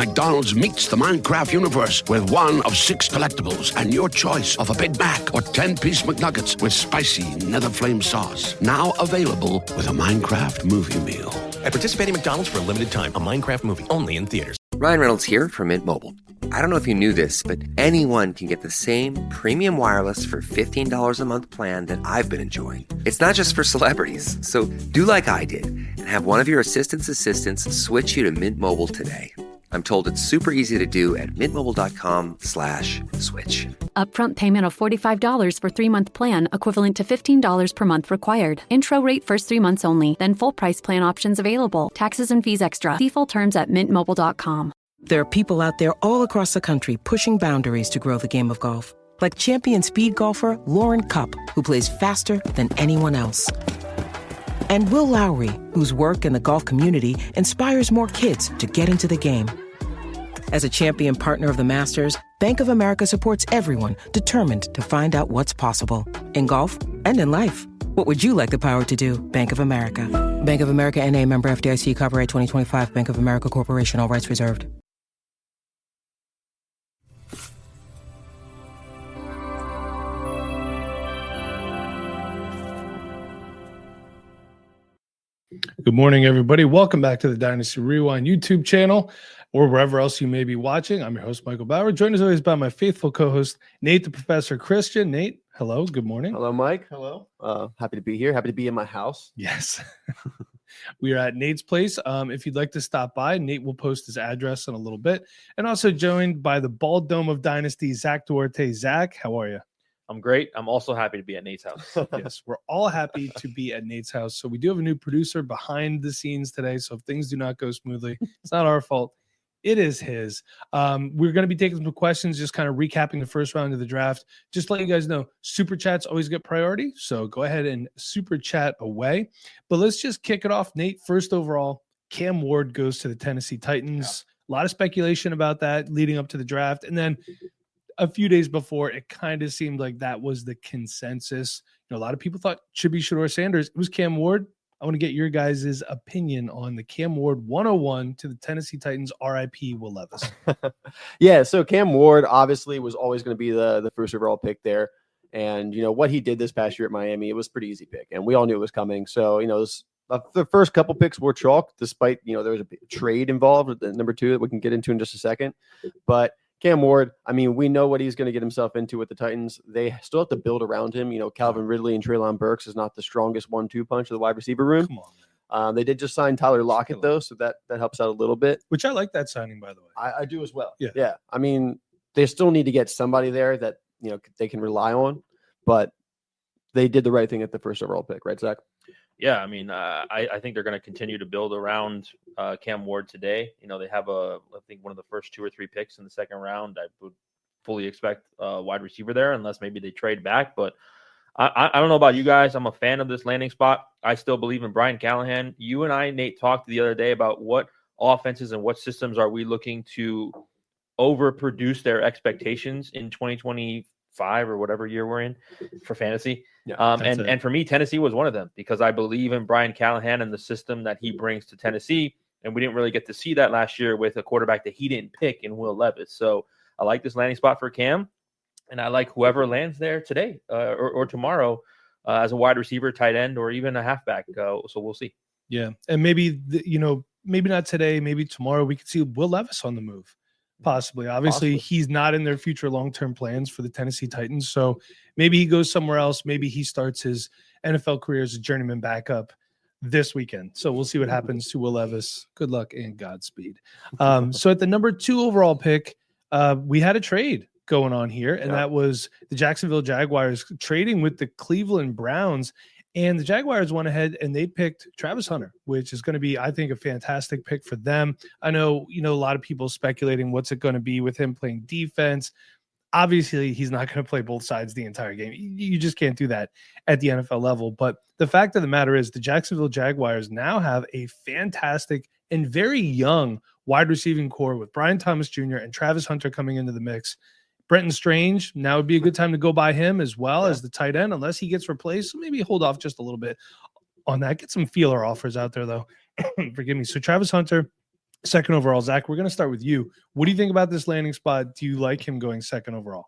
McDonald's meets the Minecraft universe with one of 6 collectibles and your choice of a Big Mac or 10-piece McNuggets with spicy Nether Flame sauce. Now available with a Minecraft movie meal. At participating McDonald's for a limited time. A Minecraft movie only in theaters. Ryan Reynolds here from Mint Mobile. I don't know if you knew this, but anyone can get the same premium wireless for $15 a month plan that I've been enjoying. It's not just for celebrities. So do like I did and have one of your assistants switch you to Mint Mobile today. I'm told it's super easy to do at mintmobile.com/switch. Upfront payment of $45 for 3-month plan, equivalent to $15 per month required. Intro rate first 3 months only, then full price plan options available. Taxes and fees extra. See full terms at mintmobile.com. There are people out there all across the country pushing boundaries to grow the game of golf. Like champion speed golfer Lauren Cupp, who plays faster than anyone else. And Will Lowry, whose work in the golf community inspires more kids to get into the game. As a champion partner of the Masters, Bank of America supports everyone determined to find out what's possible. In golf and in life. What would you like the power to do? Bank of America. Bank of America N.A. member FDIC, copyright 2025, Bank of America Corporation, all rights reserved. Good morning, everybody. Welcome back to the Dynasty Rewind YouTube channel or wherever else you may be watching. I'm your host, Michael Bauer, joined as always by my faithful co-host, Nate the Professor Christian. Nate, hello. Good morning. Hello, Mike. Hello. Happy to be here. Happy to be in my house. Yes. We are at Nate's place. If you'd like to stop by, Nate will post his address in a little bit. And also joined by the bald dome of Dynasty, Zack Duarte. Zack, how are you? I'm great. I'm also happy to be at Nate's house. Yes, we're all happy to be at Nate's house. So we do have a new producer behind the scenes today. So if things do not go smoothly, it's not our fault. It is his. We're going to be taking some questions, just kind of recapping the first round of the draft. Just to let you guys know, super chats always get priority. So go ahead and super chat away. But let's just kick it off. Nate, first overall, Cam Ward goes to the Tennessee Titans. A lot of speculation about that leading up to the draft. And then a few days before, it kind of seemed like that was the consensus. You know, a lot of people thought it should be Shedeur Sanders. It was Cam Ward. I want to get your guys' opinion on the Cam Ward 101 to the Tennessee Titans, RIP Will Levis. Yeah, so Cam Ward obviously was always going to be the first overall pick there. And, you know, what he did this past year at Miami, it was a pretty easy pick. And we all knew it was coming. So, you know, the first couple picks were chalk, despite, you know, there was a trade involved with the number 2 that we can get into in just a second. But Cam Ward, I mean, we know what he's going to get himself into with the Titans. They still have to build around him. You know, Calvin Ridley and Treylon Burks is not the strongest 1-2 punch of the wide receiver room. Come on, man. They did just sign Tyler Lockett, though, so that helps out a little bit. Which I like that signing, by the way. I do as well. Yeah. I mean, they still need to get somebody there that, you know, they can rely on, but they did the right thing at the first overall pick, right, Zach? Yeah, I mean, I think they're going to continue to build around Cam Ward today. You know, they have I think one of the first 2 or 3 picks in the second round. I would fully expect a wide receiver there, unless maybe they trade back. But I don't know about you guys. I'm a fan of this landing spot. I still believe in Brian Callahan. You and I, Nate, talked the other day about what offenses and what systems are we looking to overproduce their expectations in 2025 or whatever year we're in for fantasy. Yeah, and for me, Tennessee was one of them because I believe in Brian Callahan and the system that he brings to Tennessee. And we didn't really get to see that last year with a quarterback that he didn't pick in Will Levis. So I like this landing spot for Cam, and I like whoever lands there today or tomorrow as a wide receiver, tight end, or even a halfback. So we'll see. Yeah. And maybe, maybe not today, maybe tomorrow we could see Will Levis on the move. Possibly. Obviously, he's not in their future long-term plans for the Tennessee Titans. So maybe he goes somewhere else. Maybe he starts his NFL career as a journeyman backup this weekend. So we'll see what happens to Will Levis. Good luck and Godspeed. So at the number 2 overall pick, we had a trade going on here, and that was the Jacksonville Jaguars trading with the Cleveland Browns. And the Jaguars went ahead and they picked Travis Hunter, which is going to be, I think, a fantastic pick for them. I know, a lot of people speculating what's it going to be with him playing defense. Obviously, he's not going to play both sides the entire game. You just can't do that at the NFL level. But the fact of the matter is the Jacksonville Jaguars now have a fantastic and very young wide receiving core with Brian Thomas Jr. and Travis Hunter coming into the mix. Brenton Strange, now would be a good time to go by him as well as the tight end, unless he gets replaced. So maybe hold off just a little bit on that. Get some feeler offers out there, though. Forgive me. So Travis Hunter second overall. Zach, we're going to start with you. What do you think about this landing spot? Do you like him going second overall?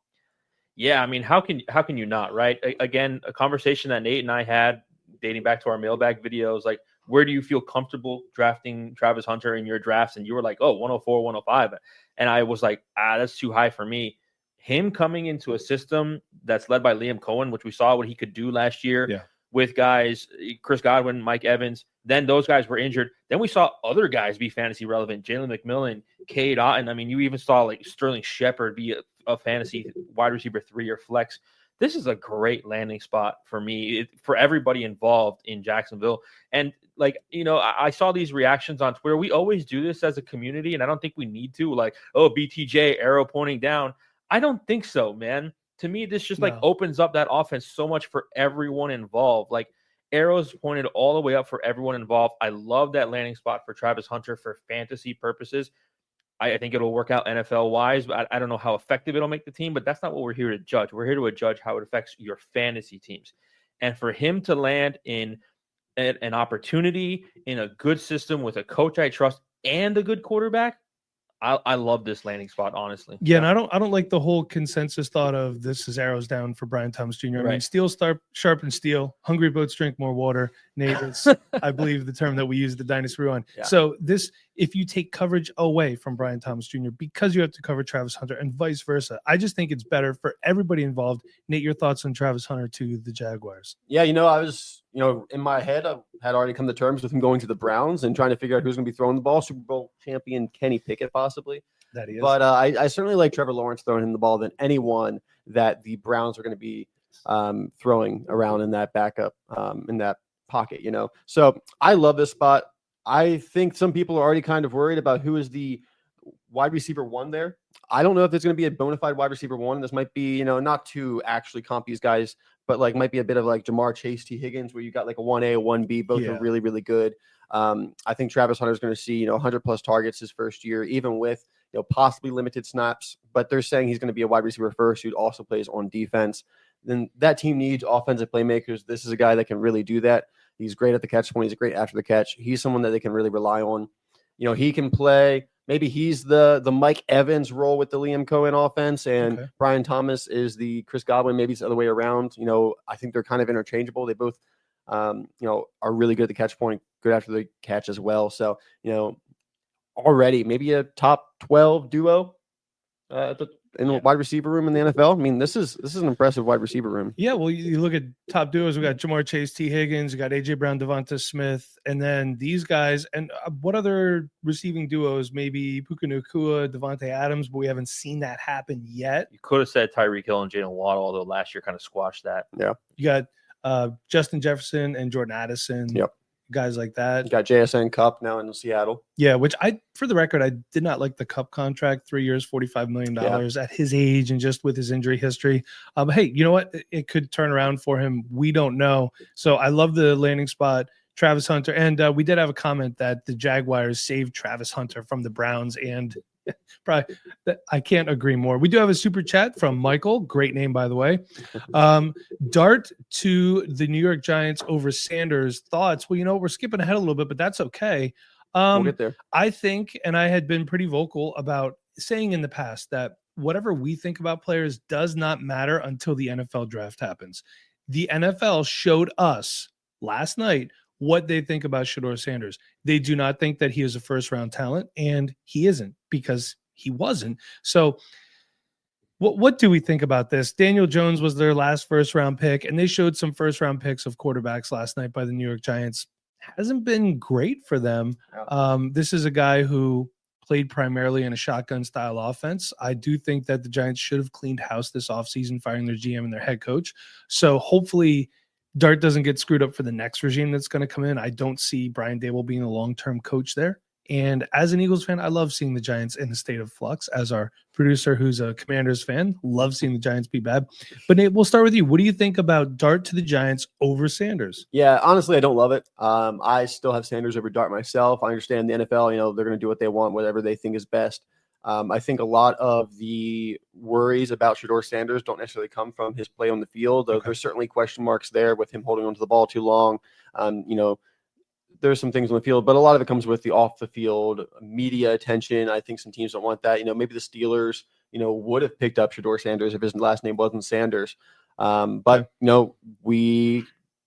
Yeah, I mean, how can you not, right? Again, a conversation that Nate and I had dating back to our mailbag videos, like, where do you feel comfortable drafting Travis Hunter in your drafts? And you were like, oh, 104, 105. And I was like, that's too high for me. Him coming into a system that's led by Liam Cohen, which we saw what he could do last year with guys, Chris Godwin, Mike Evans. Then those guys were injured. Then we saw other guys be fantasy relevant. Jalen McMillan, Cade Otton. I mean, you even saw like Sterling Shepard be a fantasy wide receiver 3 or flex. This is a great landing spot for me, for everybody involved in Jacksonville. And like, you know, I saw these reactions on Twitter. We always do this as a community, and I don't think we need to. Like, oh, BTJ, arrow pointing down. I don't think so, man. To me, this just like opens up that offense so much for everyone involved. Like, arrows pointed all the way up for everyone involved. I love that landing spot for Travis Hunter for fantasy purposes. I think it'll work out NFL-wise, but I don't know how effective it'll make the team, but that's not what we're here to judge. We're here to judge how it affects your fantasy teams. And for him to land in an opportunity in a good system with a coach I trust and a good quarterback, I love this landing spot, honestly. Yeah, and I don't like the whole consensus thought of this is arrows down for Brian Thomas Jr. I mean, steel sharpen steel. Hungry boats drink more water. Nate, it's, I believe, the term that we use the Dynasty on. Yeah. So this, if you take coverage away from Brian Thomas Jr. because you have to cover Travis Hunter and vice versa, I just think it's better for everybody involved. Nate, your thoughts on Travis Hunter to the Jaguars? Yeah, you know, I was, you know, in my head, I had already come to terms with him going to the Browns and trying to figure out who's going to be throwing the ball. Super Bowl champion Kenny Pickett, possibly. That he is. But I certainly like Trevor Lawrence throwing him the ball than anyone that the Browns are going to be throwing around in that backup, in that pocket, you know. So I love this spot. I think some people are already kind of worried about who is the wide receiver 1 there. I don't know if there's going to be a bona fide wide receiver 1. This might be, you know, not to actually comp these guys, but like might be a bit of like Jamar Chase, T. Higgins, where you got like a 1A, a 1B, both are really, really good. I think Travis Hunter is going to see, you know, 100 plus targets his first year, even with, you know, possibly limited snaps, but they're saying he's going to be a wide receiver first who also plays on defense. Then that team needs offensive playmakers. This is a guy that can really do that. He's great at the catch point. He's great after the catch. He's someone that they can really rely on. You know, he can play. Maybe he's the Mike Evans role with the Liam Cohen offense, and Brian Thomas is the Chris Godwin. Maybe it's the other way around. You know, I think they're kind of interchangeable. They both, you know, are really good at the catch point, good after the catch as well. So, you know, already maybe a top 12 duo in the wide receiver room in the NFL. I mean, this is an impressive wide receiver room. Yeah, well, you look at top duos. We got Jamar Chase, T. Higgins. We got AJ Brown, Devonta Smith, and then these guys. And what other receiving duos? Maybe Puka Nacua, Devontae Adams, but we haven't seen that happen yet. You could have said Tyreek Hill and Jalen Waddle, although last year kind of squashed that. Yeah, you got Justin Jefferson and Jordan Addison. Yep. Guys like that. You got JSN Cup now in Seattle. Yeah, which for the record, I did not like the Cup contract, 3 years, $45 million at his age and just with his injury history. But hey, you know what? It could turn around for him. We don't know. So I love the landing spot, Travis Hunter. And we did have a comment that the Jaguars saved Travis Hunter from the Browns, and probably I can't agree more. We do have a super chat from Michael. Great name, by the way. Dart to the New York Giants over Sanders. Thoughts? Well, you know, we're skipping ahead a little bit, but that's okay. We'll get there. I think, and I had been pretty vocal about saying in the past that whatever we think about players does not matter until the NFL draft happens. The NFL showed us last night what they think about Shedeur Sanders. They do not think that he is a first-round talent, and he isn't because he wasn't. So what do we think about this? Daniel Jones was their last first-round pick, and they showed some first-round picks of quarterbacks last night by the New York Giants. Hasn't been great for them. This is a guy who played primarily in a shotgun-style offense. I do think that the Giants should have cleaned house this offseason, firing their GM and their head coach. So hopefully Dart doesn't get screwed up for the next regime that's going to come in. I don't see Brian Daboll being a long-term coach there. And as an Eagles fan, I love seeing the Giants in a state of flux. As our producer, who's a Commanders fan, loves seeing the Giants be bad. But Nate, we'll start with you. What do you think about Dart to the Giants over Sanders? Yeah, honestly, I don't love it. I still have Sanders over Dart myself. I understand the NFL, you know, they're going to do what they want, whatever they think is best. I think a lot of the worries about Shedeur Sanders don't necessarily come from his play on the field. Though there's certainly question marks there with him holding onto the ball too long. You know, there's some things on the field, but a lot of it comes with the off the field media attention. I think some teams don't want that. Maybe the Steelers, would have picked up Shedeur Sanders if his last name wasn't Sanders. But we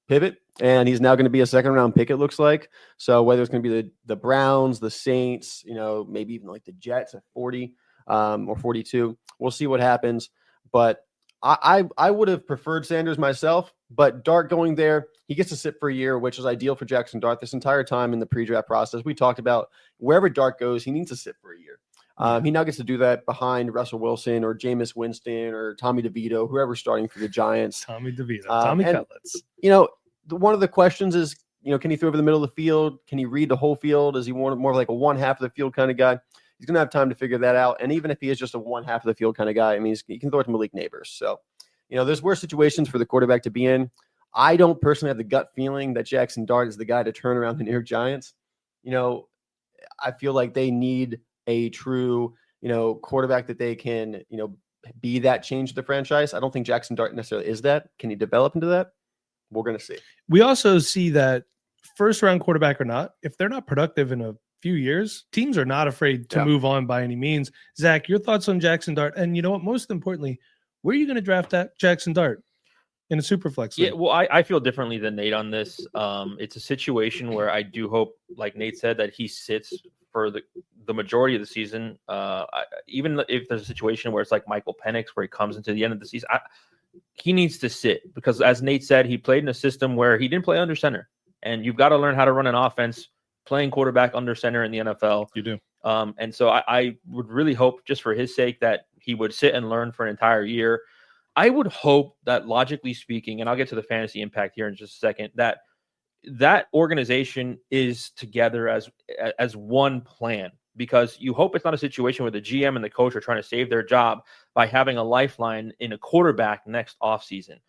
pivot, and he's now going to be a second-round pick, it looks like. So whether it's going to be the Browns, the Saints, maybe even like the Jets at 40 or 42, we'll see what happens. But I would have preferred Sanders myself, but Dart going there, he gets to sit for a year, which is ideal for Jaxson Dart. This entire time in the pre-draft process, we talked about wherever Dart goes, he needs to sit for a year. He now gets to do that behind Russell Wilson or Jameis Winston or Tommy DeVito, whoever's starting for the Giants. Tommy DeVito, Tommy Cutlets. One of the questions is, can he throw over the middle of the field? Can he read the whole field? Is he more like a one half of the field kind of guy? He's going to have time to figure that out. And even if he is just a one half of the field kind of guy, I mean, he can throw it to Malik Neighbors. So, there's worse situations for the quarterback to be in. I don't personally have the gut feeling that Jaxson Dart is the guy to turn around the New York Giants. I feel like they need a true, quarterback that they can, be that change to the franchise. I don't think Jaxson Dart necessarily is that. Can he develop into that? We're going to see. We also see that first round quarterback or not, if they're not productive in a few years, teams are not afraid to move on by any means. Zach, your thoughts on Jaxson Dart? And most importantly, where are you going to draft that Jaxson Dart in a super flex league? Yeah, well, I feel differently than Nate on this. It's a situation where I do hope, like Nate said, that he sits for the majority of the season. Even if there's a situation where it's like Michael Penix, where he comes into the end of the season, he needs to sit because, as Nate said, he played in a system where he didn't play under center, and you've got to learn how to run an offense playing quarterback under center in the NFL. You do. And so I would really hope, just for his sake, that he would sit and learn for an entire year. I would hope that, logically speaking, and I'll get to the fantasy impact here in just a second, that organization is together as one plan, because you hope it's not a situation where the GM and the coach are trying to save their job by having a lifeline in a quarterback next offseason.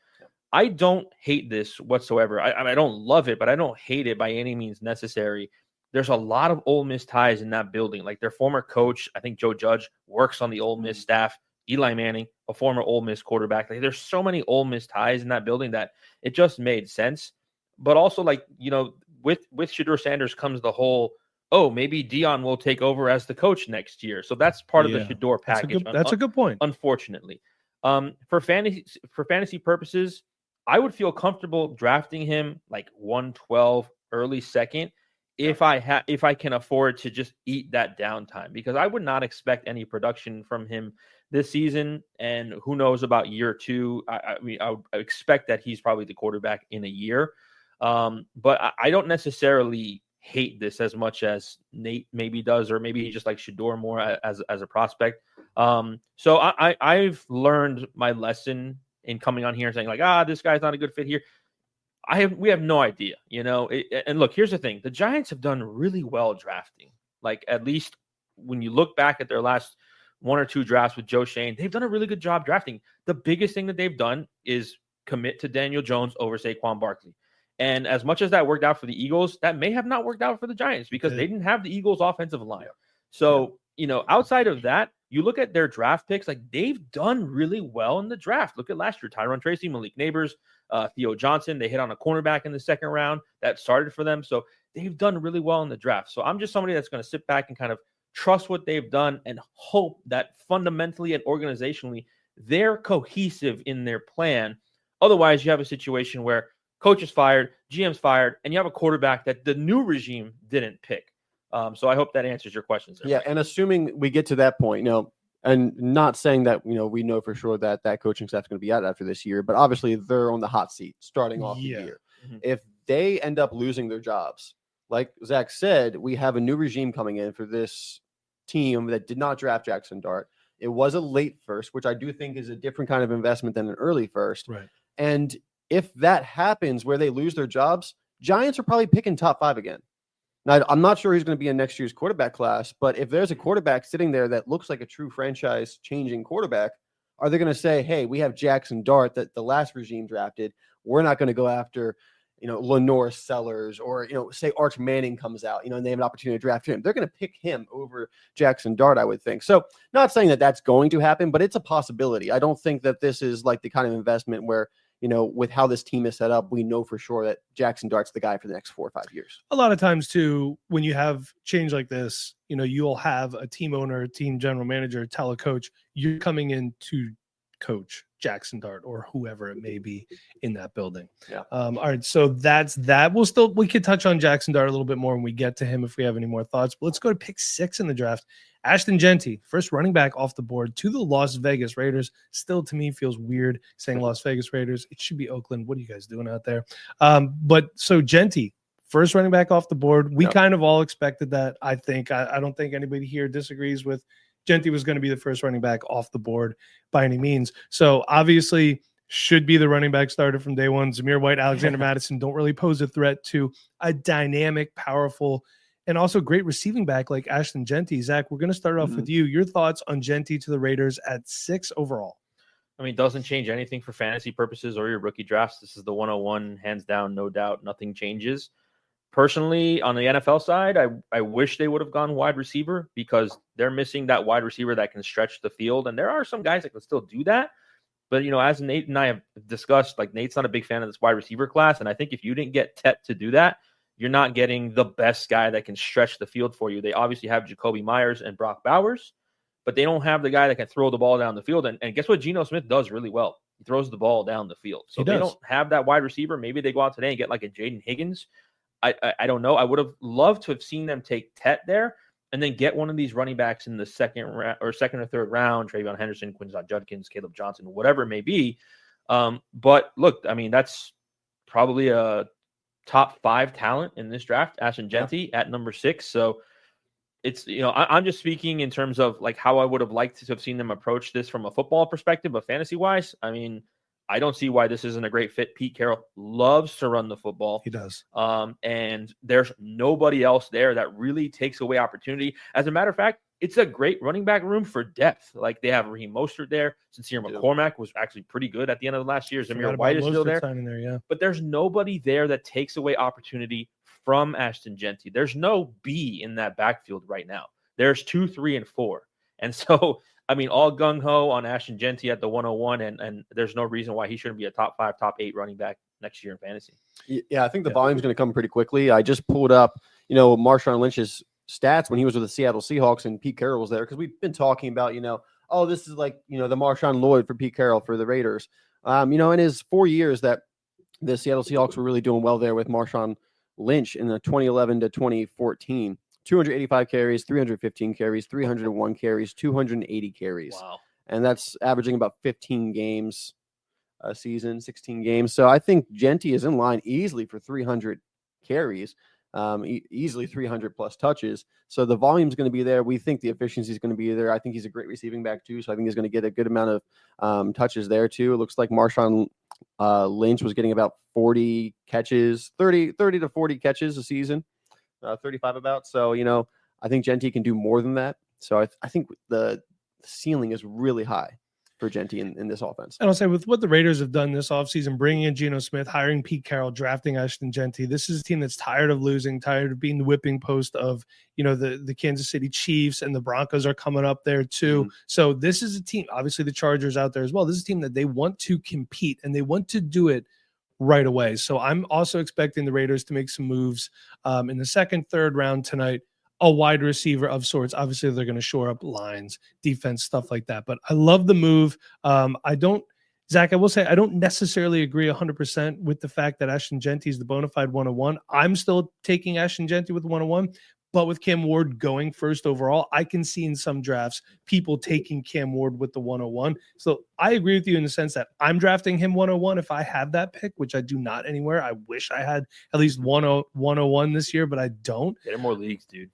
I don't hate this whatsoever. I don't love it, but I don't hate it by any means necessary. There's a lot of Ole Miss ties in that building. Like their former coach, I think Joe Judge, works on the Ole Miss staff. Eli Manning, a former Ole Miss quarterback. Like, there's so many Ole Miss ties in that building that it just made sense. But also, with Shedeur Sanders comes the whole, maybe Dion will take over as the coach next year. So that's part of the Shedeur package. That's a good point. Unfortunately, for fantasy purposes, I would feel comfortable drafting him like 112, early second, if I can afford to just eat that downtime, because I would not expect any production from him this season, and who knows about year two. I would expect that he's probably the quarterback in a year. But I don't necessarily hate this as much as Nate maybe does, or maybe he just likes Shedeur more as a prospect. So I've learned my lesson in coming on here and saying this guy's not a good fit here. We have no idea, and look, here's the thing. The Giants have done really well drafting. Like, at least when you look back at their last one or two drafts with Joe Shane, they've done a really good job drafting. The biggest thing that they've done is commit to Daniel Jones over Saquon Barkley. And as much as that worked out for the Eagles, that may have not worked out for the Giants because they didn't have the Eagles' offensive line. So, outside of that, you look at their draft picks, like, they've done really well in the draft. Look at last year, Tyron Tracy, Malik Neighbors, Theo Johnson. They hit on a cornerback in the second round that started for them. So they've done really well in the draft. So I'm just somebody that's going to sit back and kind of trust what they've done and hope that fundamentally and organizationally they're cohesive in their plan. Otherwise, you have a situation where coach is fired, GM's fired, and you have a quarterback that the new regime didn't pick. So I hope that answers your questions. Yeah, and assuming we get to that point, and not saying that, we know for sure that coaching staff is going to be out after this year, but obviously they're on the hot seat starting off the year. Mm-hmm. If they end up losing their jobs, like Zach said, we have a new regime coming in for this team that did not draft Jaxson Dart. It was a late first, which I do think is a different kind of investment than an early first. Right. And if that happens where they lose their jobs, Giants are probably picking top 5 again. Now, I'm not sure he's going to be in next year's quarterback class, but if there's a quarterback sitting there that looks like a true franchise-changing quarterback, are they going to say, hey, we have Jaxson Dart that the last regime drafted. We're not going to go after, Lenore Sellers, or, say Arch Manning comes out, and they have an opportunity to draft him. They're going to pick him over Jaxson Dart, I would think. So not saying that that's going to happen, but it's a possibility. I don't think that this is like the kind of investment where with how this team is set up, we know for sure that Jaxson Dart's the guy for the next 4 or 5 years. A lot of times too, when you have change like this, you'll have a team owner, a team general manager tell a coach, you're coming in to coach Jaxson Dart or whoever it may be in that building. Yeah. All right. So that's that. We could touch on Jaxson Dart a little bit more when we get to him if we have any more thoughts. But let's go to pick 6 in the draft. Ashton Jeanty, first running back off the board to the Las Vegas Raiders. Still, to me, feels weird saying Las Vegas Raiders. It should be Oakland. What are you guys doing out there? But so Jeanty, first running back off the board. We kind of all expected that. I think I don't think anybody here disagrees with Jeanty was going to be the first running back off the board by any means. So obviously should be the running back starter from day one. Zamir White, Alexander Madison don't really pose a threat to a dynamic, powerful, and also great receiving back like Ashton Jeanty. Zach, we're going to start off with you. Your thoughts on Jeanty to the Raiders at 6 overall? I mean, it doesn't change anything for fantasy purposes or your rookie drafts. This is the 101, hands down, no doubt. Nothing changes. Personally, on the NFL side, I wish they would have gone wide receiver because they're missing that wide receiver that can stretch the field. And there are some guys that can still do that. But, as Nate and I have discussed, like Nate's not a big fan of this wide receiver class. And I think if you didn't get Tet to do that, you're not getting the best guy that can stretch the field for you. They obviously have Jacoby Myers and Brock Bowers, but they don't have the guy that can throw the ball down the field. And guess what Geno Smith does really well? He throws the ball down the field. So they don't have that wide receiver. Maybe they go out today and get like a Jaden Higgins. I don't know. I would have loved to have seen them take Tet there and then get one of these running backs in the second or third round, Travion Henderson, Quinton Judkins, Caleb Johnson, whatever it may be. But look, I mean, that's probably a top 5 talent in this draft, Ashton Jeanty at number 6. So it's, I'm just speaking in terms of like how I would have liked to have seen them approach this from a football perspective, but fantasy wise, I mean, I don't see why this isn't a great fit. Pete Carroll loves to run the football. He does. And there's nobody else there that really takes away opportunity. As a matter of fact, it's a great running back room for depth. Like they have Raheem Mostert there. Sincere McCormack was actually pretty good at the end of the last year. Zamir White is still there. But there's nobody there that takes away opportunity from Ashton Jeanty. There's no B in that backfield right now. There's 2, 3, and 4. And so, I mean, all gung-ho on Ashton Jeanty at the 101, and there's no reason why he shouldn't be a top 5, top 8 running back next year in fantasy. Yeah, I think the volume's going to come pretty quickly. I just pulled up, Marshawn Lynch's stats when he was with the Seattle Seahawks and Pete Carroll was there because we've been talking about, this is like, the Marshawn Lloyd for Pete Carroll for the Raiders. In his 4 years that the Seattle Seahawks were really doing well there with Marshawn Lynch in the 2011 to 2014. 285 carries, 315 carries, 301 carries, 280 carries. Wow. And that's averaging about 15 games a season, 16 games. So I think Jeanty is in line easily for 300 carries, easily 300 plus touches. So the volume is going to be there. We think the efficiency is going to be there. I think he's a great receiving back too. So I think he's going to get a good amount of touches there too. It looks like Marshawn Lynch was getting about 40 catches, 30 to 40 catches a season. 35 about. So, I think Jeanty can do more than that. So I think the ceiling is really high for Jeanty in this offense. And I'll say with what the Raiders have done this offseason, bringing in Geno Smith, hiring Pete Carroll, drafting Ashton Jeanty, this is a team that's tired of losing, tired of being the whipping post of, the Kansas City Chiefs, and the Broncos are coming up there too. Mm-hmm. So this is a team, obviously the Chargers out there as well. This is a team that they want to compete and they want to do it right away. So I'm also expecting the Raiders to make some moves in the second, third round tonight, a wide receiver of sorts. Obviously, they're going to shore up lines, defense, stuff like that. But I love the move. Zach, I will say I don't necessarily agree 100% with the fact that Ashton Jeanty is the bona fide 101. I'm still taking Ashton Jeanty with 101. But with Cam Ward going first overall, I can see in some drafts people taking Cam Ward with the 101. So I agree with you in the sense that I'm drafting him 101 if I have that pick, which I do not anywhere. I wish I had at least 101 this year, but I don't. Get in more leagues, dude.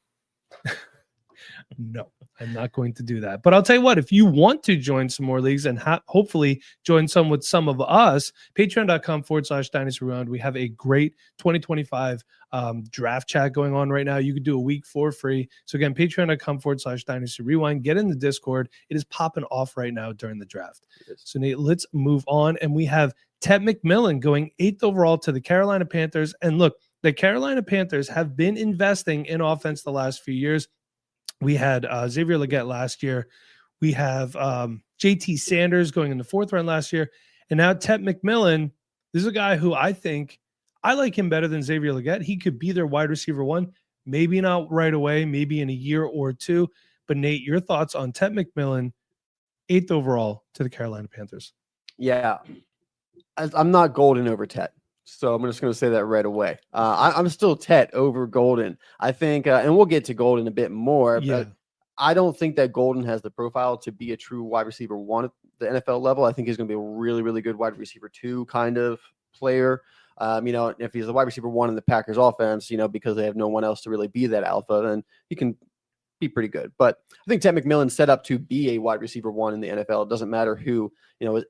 No, I'm not going to do that. But I'll tell you what, if you want to join some more leagues and hopefully join some with some of us, patreon.com/Dynasty Rewind. We have a great 2025 draft chat going on right now. You could do a week for free. So again, patreon.com/Dynasty Rewind. Get in the Discord. It is popping off right now during the draft. So Nate, let's move on. And we have Tet McMillan going 8th overall to the Carolina Panthers. And look, the Carolina Panthers have been investing in offense the last few years. We had Xavier Legette last year. We have JT Sanders going in the 4th round last year. And now Tet McMillan, This is a guy who I think I like him better than Xavier Legette. He could be their wide receiver one, maybe not right away, maybe in a year or two. But Nate, your thoughts on Tet McMillan, 8th overall to the Carolina Panthers? Yeah, I'm not Golden over Tet. So I'm just going to say that right away. I'm still Tet over Golden. I think, and we'll get to Golden a bit more, but I don't think that Golden has the profile to be a true wide receiver one at the NFL level. I think he's going to be a really, really good wide receiver two kind of player. If he's a wide receiver one in the Packers offense, because they have no one else to really be that alpha, then he can be pretty good. But I think Tet McMillan's set up to be a wide receiver one in the NFL. It doesn't matter who,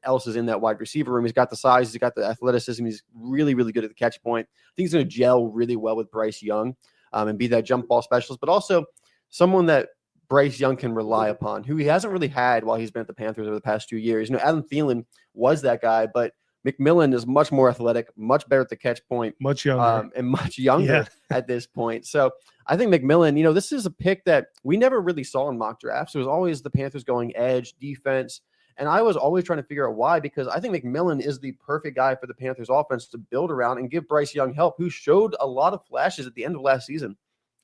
else is in that wide receiver room. He's got the size, he's got the athleticism. He's really, really good at the catch point. I think he's going to gel really well with Bryce Young and be that jump ball specialist, but also someone that Bryce Young can rely upon, who he hasn't really had while he's been at the Panthers over the past 2 years. Adam Thielen was that guy, but McMillan is much more athletic, much better at the catch point, much younger, and much younger at this point. So I think McMillan, this is a pick that we never really saw in mock drafts. It was always the Panthers going edge, defense, and I was always trying to figure out why, because I think McMillan is the perfect guy for the Panthers offense to build around and give Bryce Young help, who showed a lot of flashes at the end of last season.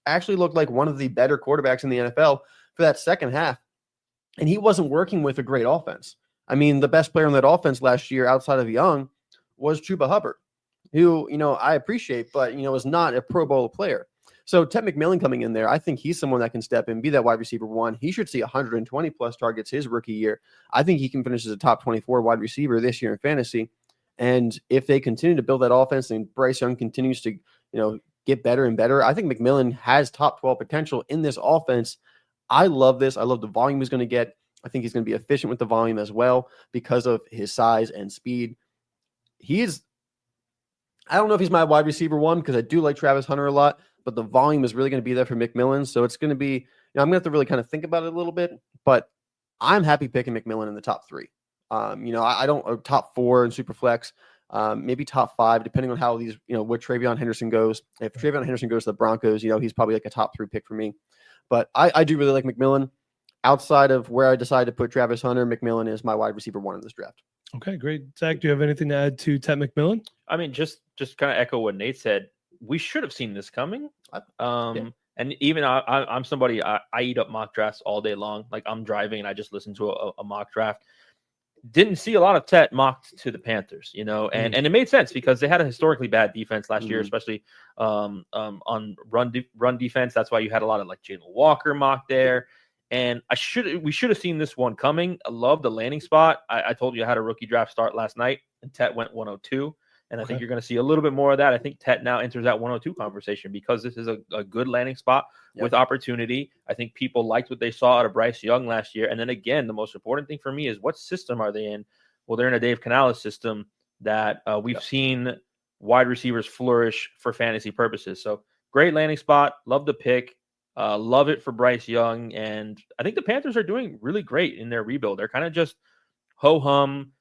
Actually looked like one of the better quarterbacks in the NFL for that second half, and he wasn't working with a great offense. I mean, the best player in that offense last year outside of Young was Chuba Hubbard, who, I appreciate, but, is not a Pro Bowl player. So Tet McMillan coming in there, I think he's someone that can step in, be that wide receiver one. He should see 120 plus targets his rookie year. I think he can finish as a top 24 wide receiver this year in fantasy. And if they continue to build that offense and Bryce Young continues to, get better and better, I think McMillan has top 12 potential in this offense. I love this. I love the volume he's going to get. I think he's going to be efficient with the volume as well because of his size and speed. I don't know if he's my wide receiver one because I do like Travis Hunter a lot, but the volume is really going to be there for McMillan. So it's going to be, I'm going to have to really kind of think about it a little bit, but I'm happy picking McMillan in the top 3. I don't top 4 in super flex, maybe top 5, depending on how these, what TreVeyon Henderson goes. If TreVeyon Henderson goes to the Broncos, he's probably like a top 3 pick for me, but I do really like McMillan. Outside of where I decided to put Travis Hunter, McMillan is my wide receiver one in this draft. Okay, great. Zach, do you have anything to add to Tet McMillan? I mean, just kind of echo what Nate said. We should have seen this coming. And even I'm somebody, I eat up mock drafts all day long. Like I'm driving and I just listen to a mock draft. Didn't see a lot of Tet mocked to the Panthers, and it made sense because they had a historically bad defense last year, especially on run defense. That's why you had a lot of like Jalen Walker mocked there. And we should have seen this one coming. I love the landing spot. I told you I had a rookie draft start last night, and Tet went 102. And I think you're going to see a little bit more of that. I think Tet now enters that 102 conversation because this is a good landing spot with opportunity. I think people liked what they saw out of Bryce Young last year. And then again, the most important thing for me is what system are they in? Well, they're in a Dave Canales system that we've seen wide receivers flourish for fantasy purposes. So great landing spot. Love the pick. Love it for Bryce Young. And I think the Panthers are doing really great in their rebuild. They're kind of just ho-hum,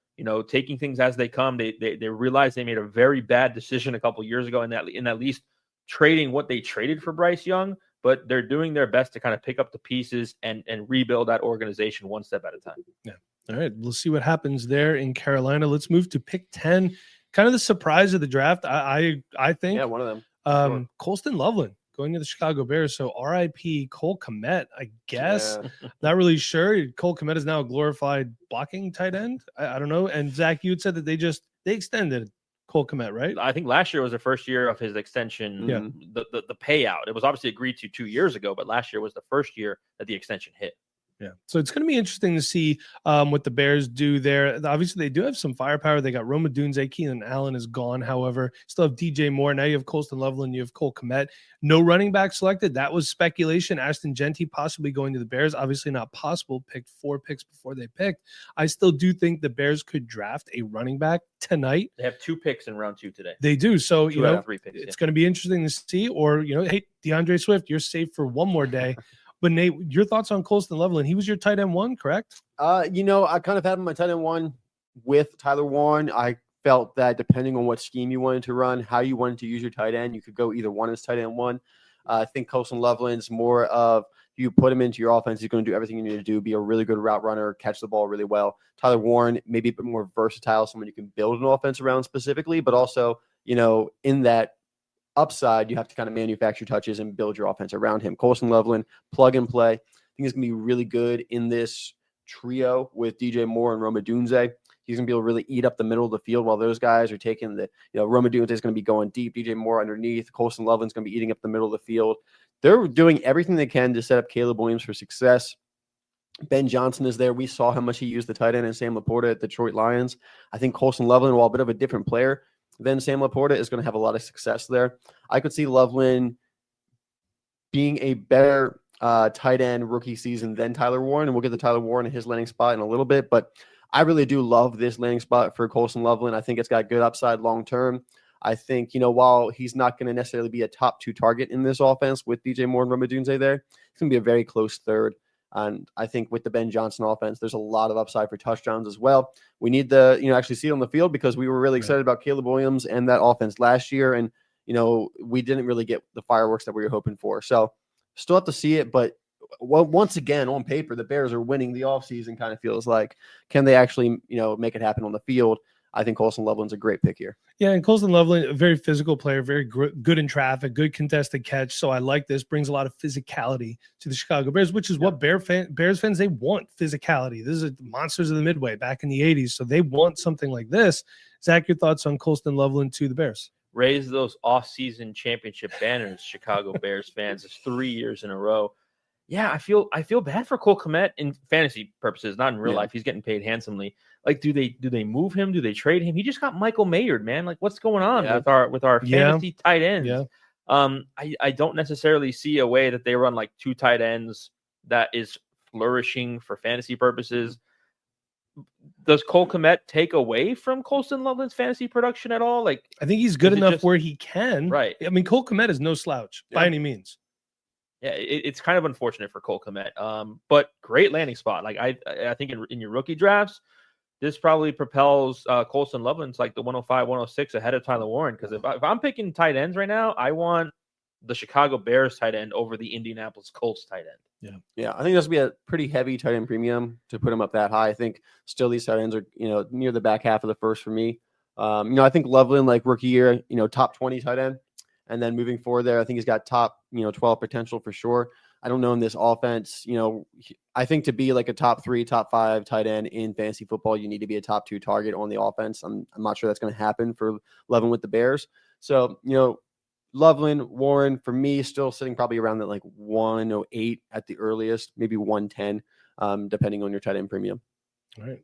taking things as they come. They realized they made a very bad decision a couple years ago in at least trading what they traded for Bryce Young, but they're doing their best to kind of pick up the pieces and rebuild that organization one step at a time. Yeah. All right. We'll see what happens there in Carolina. Let's move to pick 10. Kind of the surprise of the draft, I think. Yeah, one of them. Colston Loveland going to the Chicago Bears. So RIP Cole Kmet, I guess. Yeah. Not really sure. Cole Kmet is now a glorified blocking tight end. I don't know. And Zach, you had said that they extended Cole Kmet, right? I think last year was the first year of his extension. Yeah. The payout. It was obviously agreed to 2 years ago, but last year was the first year that the extension hit. Yeah. So it's going to be interesting to see what the Bears do there. Obviously, they do have some firepower. They got Roma Dunze, Keenan Allen is gone. However, still have DJ Moore. Now you have Colston Loveland. You have Cole Kmet. No running back selected. That was speculation. Ashton Jeanty possibly going to the Bears. Obviously not possible. Picked 4 picks before they picked. I still do think the Bears could draft a running back tonight. They have 2 picks in round 2 today. They do. So, 3 picks, it's going to be interesting to see. Or, hey, DeAndre Swift, you're safe for one more day. But Nate, your thoughts on Colston Loveland? He was your tight end 1, correct? I kind of had my tight end 1 with Tyler Warren. I felt that depending on what scheme you wanted to run, how you wanted to use your tight end, you could go either one as tight end 1. I think Colston Loveland's more of You put him into your offense, he's going to do everything you need to do, be a really good route runner, catch the ball really well. Tyler Warren, maybe a bit more versatile, someone you can build an offense around specifically, but also, in that upside, you have to kind of manufacture touches and build your offense around him. Colson Loveland, plug and play. I think he's going to be really good in this trio with DJ Moore and Roma Dunze. He's going to be able to really eat up the middle of the field while those guys are taking the, Roma Dunze is going to be going deep, DJ Moore underneath, Colson Loveland's going to be eating up the middle of the field. They're doing everything they can to set up Caleb Williams for success. Ben Johnson is there. We saw how much he used the tight end and Sam Laporta at Detroit Lions. I think Colson Loveland, while a bit of a different player than Sam Laporta, is going to have a lot of success there. I could see Loveland being a better tight end rookie season than Tyler Warren, and we'll get to Tyler Warren in his landing spot in a little bit, but I really do love this landing spot for Colson Loveland. I think it's got good upside long term. I think, while he's not going to necessarily be a top 2 target in this offense with DJ Moore and Roma Dunze there, it's going to be a very close third. And I think with the Ben Johnson offense, there's a lot of upside for touchdowns as well. We need to, actually see it on the field because we were really excited about Caleb Williams and that offense last year. And, we didn't really get the fireworks that we were hoping for. So still have to see it. But once again, on paper, the Bears are winning the offseason, kind of feels like. Can they actually, make it happen on the field? I think Colson Loveland's a great pick here. Yeah, and Colson Loveland, a very physical player, very good in traffic, good contested catch. So I like this. Brings a lot of physicality to the Chicago Bears, which is what Bears fans, they want physicality. This is monsters of the Midway back in the 80s. So they want something like this. Zach, your thoughts on Colson Loveland to the Bears? Raise those off-season championship banners, Chicago Bears fans. It's 3 years in a row. Yeah, I feel bad for Cole Kmet in fantasy purposes, not in real life. He's getting paid handsomely. Like, do they move him? Do they trade him? He just got Michael Maynard, man. Like, what's going on with our fantasy tight ends? Yeah. I don't necessarily see a way that they run like 2 tight ends that is flourishing for fantasy purposes. Does Cole Kmet take away from Colson Loveland's fantasy production at all? Like, I think he's good enough where he can. Right. I mean, Cole Kmet is no slouch by any means. Yeah, it's kind of unfortunate for Cole Kmet, but great landing spot. Like I think in your rookie drafts, this probably propels Colson Loveland to like the 105, 106 ahead of Tyler Warren. Because if I'm picking tight ends right now, I want the Chicago Bears tight end over the Indianapolis Colts tight end. Yeah. I think this will be a pretty heavy tight end premium to put him up that high. I think still these tight ends are near the back half of the first for me. I think Loveland, like rookie year, top 20 tight end. And then moving forward there, I think he's got top, 12 potential for sure. I don't know in this offense, I think to be like a top 3, top 5 tight end in fantasy football, you need to be a top 2 target on the offense. I'm not sure that's going to happen for Loveland with the Bears. So, Loveland, Warren, for me, still sitting probably around that like 108 at the earliest, maybe 110, depending on your tight end premium. All right.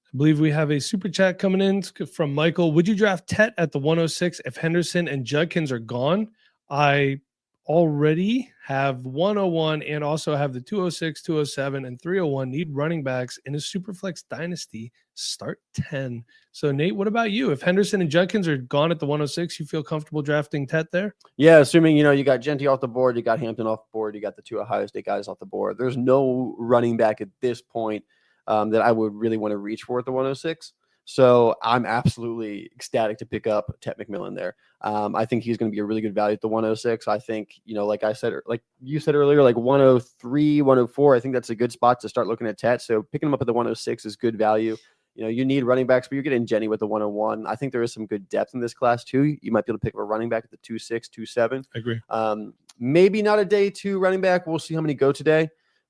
I believe we have a super chat coming in from Michael. Would you draft Tet at the 106 if Henderson and Judkins are gone? I already have 101 and also have the 206, 207, and 301 need running backs in a Superflex Dynasty start 10. So, Nate, what about you? If Henderson and Judkins are gone at the 106, you feel comfortable drafting Tet there? Yeah, assuming, you got Jeanty off the board, you got Hampton off the board, you got the 2 Ohio State guys off the board. There's no running back at this point that I would really want to reach for at the 106. So I'm absolutely ecstatic to pick up Tet McMillan there. I think he's going to be a really good value at the 106. I think, like I said, like you said earlier, like 103, 104, I think that's a good spot to start looking at Tet. So picking him up at the 106 is good value. You need running backs, but you're getting Jenny with the 101. I think there is some good depth in this class too. You might be able to pick up a running back at the 2.6, 2.7. I agree. Maybe not a day 2 running back. We'll see how many go today.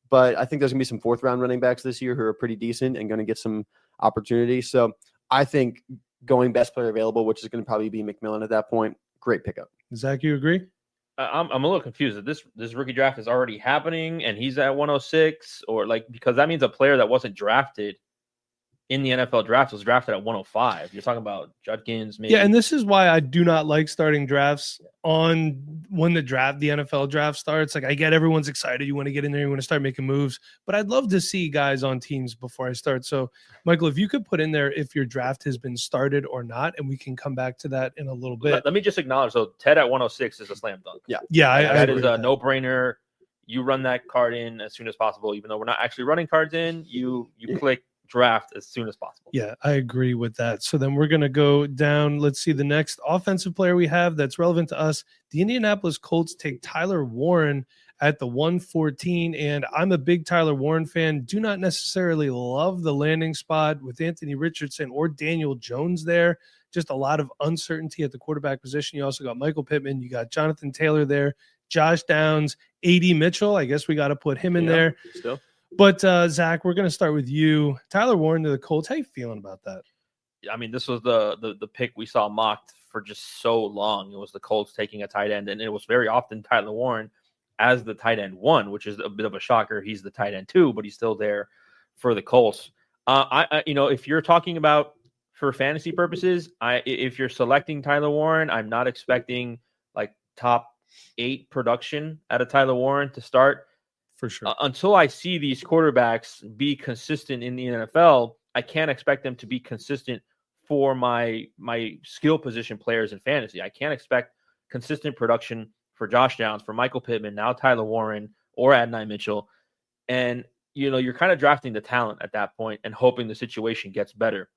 But I think there's going to be some 4th round running backs this year who are pretty decent and going to get some opportunity. So I think going best player available, which is going to probably be McMillan at that point, great pickup. Zach, you agree? I'm a little confused. This rookie draft is already happening and he's at 106, or like, because that means a player that wasn't drafted in the NFL draft was drafted at 105. You're talking about Judkins, maybe. Yeah, and this is why I do not like starting drafts on when the NFL draft starts. Like, I get everyone's excited. You want to get in there. You want to start making moves. But I'd love to see guys on teams before I start. So, Michael, if you could put in there if your draft has been started or not, and we can come back to that in a little bit. Let me just acknowledge, so Ted at 106 is a slam dunk. Yeah, that is a no-brainer. You run that card in as soon as possible. Even though we're not actually running cards in, you click draft as soon as possible. Yeah, I agree with that. So then we're going to go down. Let's see the next offensive player we have that's relevant to us. The Indianapolis Colts take Tyler Warren at the 114. And I'm a big Tyler Warren fan. Do not necessarily love the landing spot with Anthony Richardson or Daniel Jones there. Just a lot of uncertainty at the quarterback position. You also got Michael Pittman. You got Jonathan Taylor there, Josh Downs, A.D. Mitchell. I guess we got to put him in there. Still. But, Zach, we're going to start with you. Tyler Warren to the Colts. How you feeling about that? I mean, this was the pick we saw mocked for just so long. It was the Colts taking a tight end, and it was very often Tyler Warren as the tight end 1, which is a bit of a shocker. He's the tight end 2, but he's still there for the Colts. If you're talking about for fantasy purposes, if you're selecting Tyler Warren, I'm not expecting like top 8 production out of Tyler Warren to start. For sure. Until I see these quarterbacks be consistent in the NFL, I can't expect them to be consistent for my skill position players in fantasy. I can't expect consistent production for Josh Downs, for Michael Pittman, now Tyler Warren, or Adonai Mitchell. And, you're kind of drafting the talent at that point and hoping the situation gets better.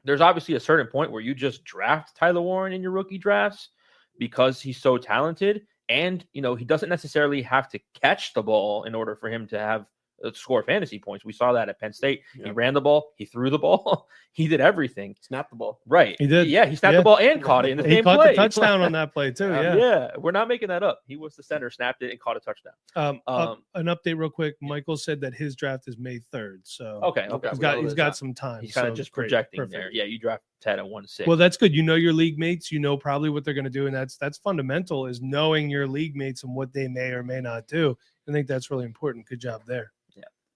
There's obviously a certain point where you just draft Tyler Warren in your rookie drafts because he's so talented. And, he doesn't necessarily have to catch the ball in order for him to have score fantasy points. We saw that at Penn State. Yep. He ran the ball. He threw the ball. He did everything. Snapped the ball. Right. He did. Yeah, he snapped the ball and caught it in the same play. He caught the touchdown on that play too. Yeah. Yeah, we're not making that up. He was the center, snapped it, and caught a touchdown. An update real quick. Michael said that his draft is May 3rd. So okay. He's got some time. He's kind of just projecting Perfect. there. Yeah, you draft Tet at 1-6. Well, that's good. Your league mates. Probably what they're going to do, and that's fundamental is knowing your league mates and what they may or may not do. I think that's really important. Good job there.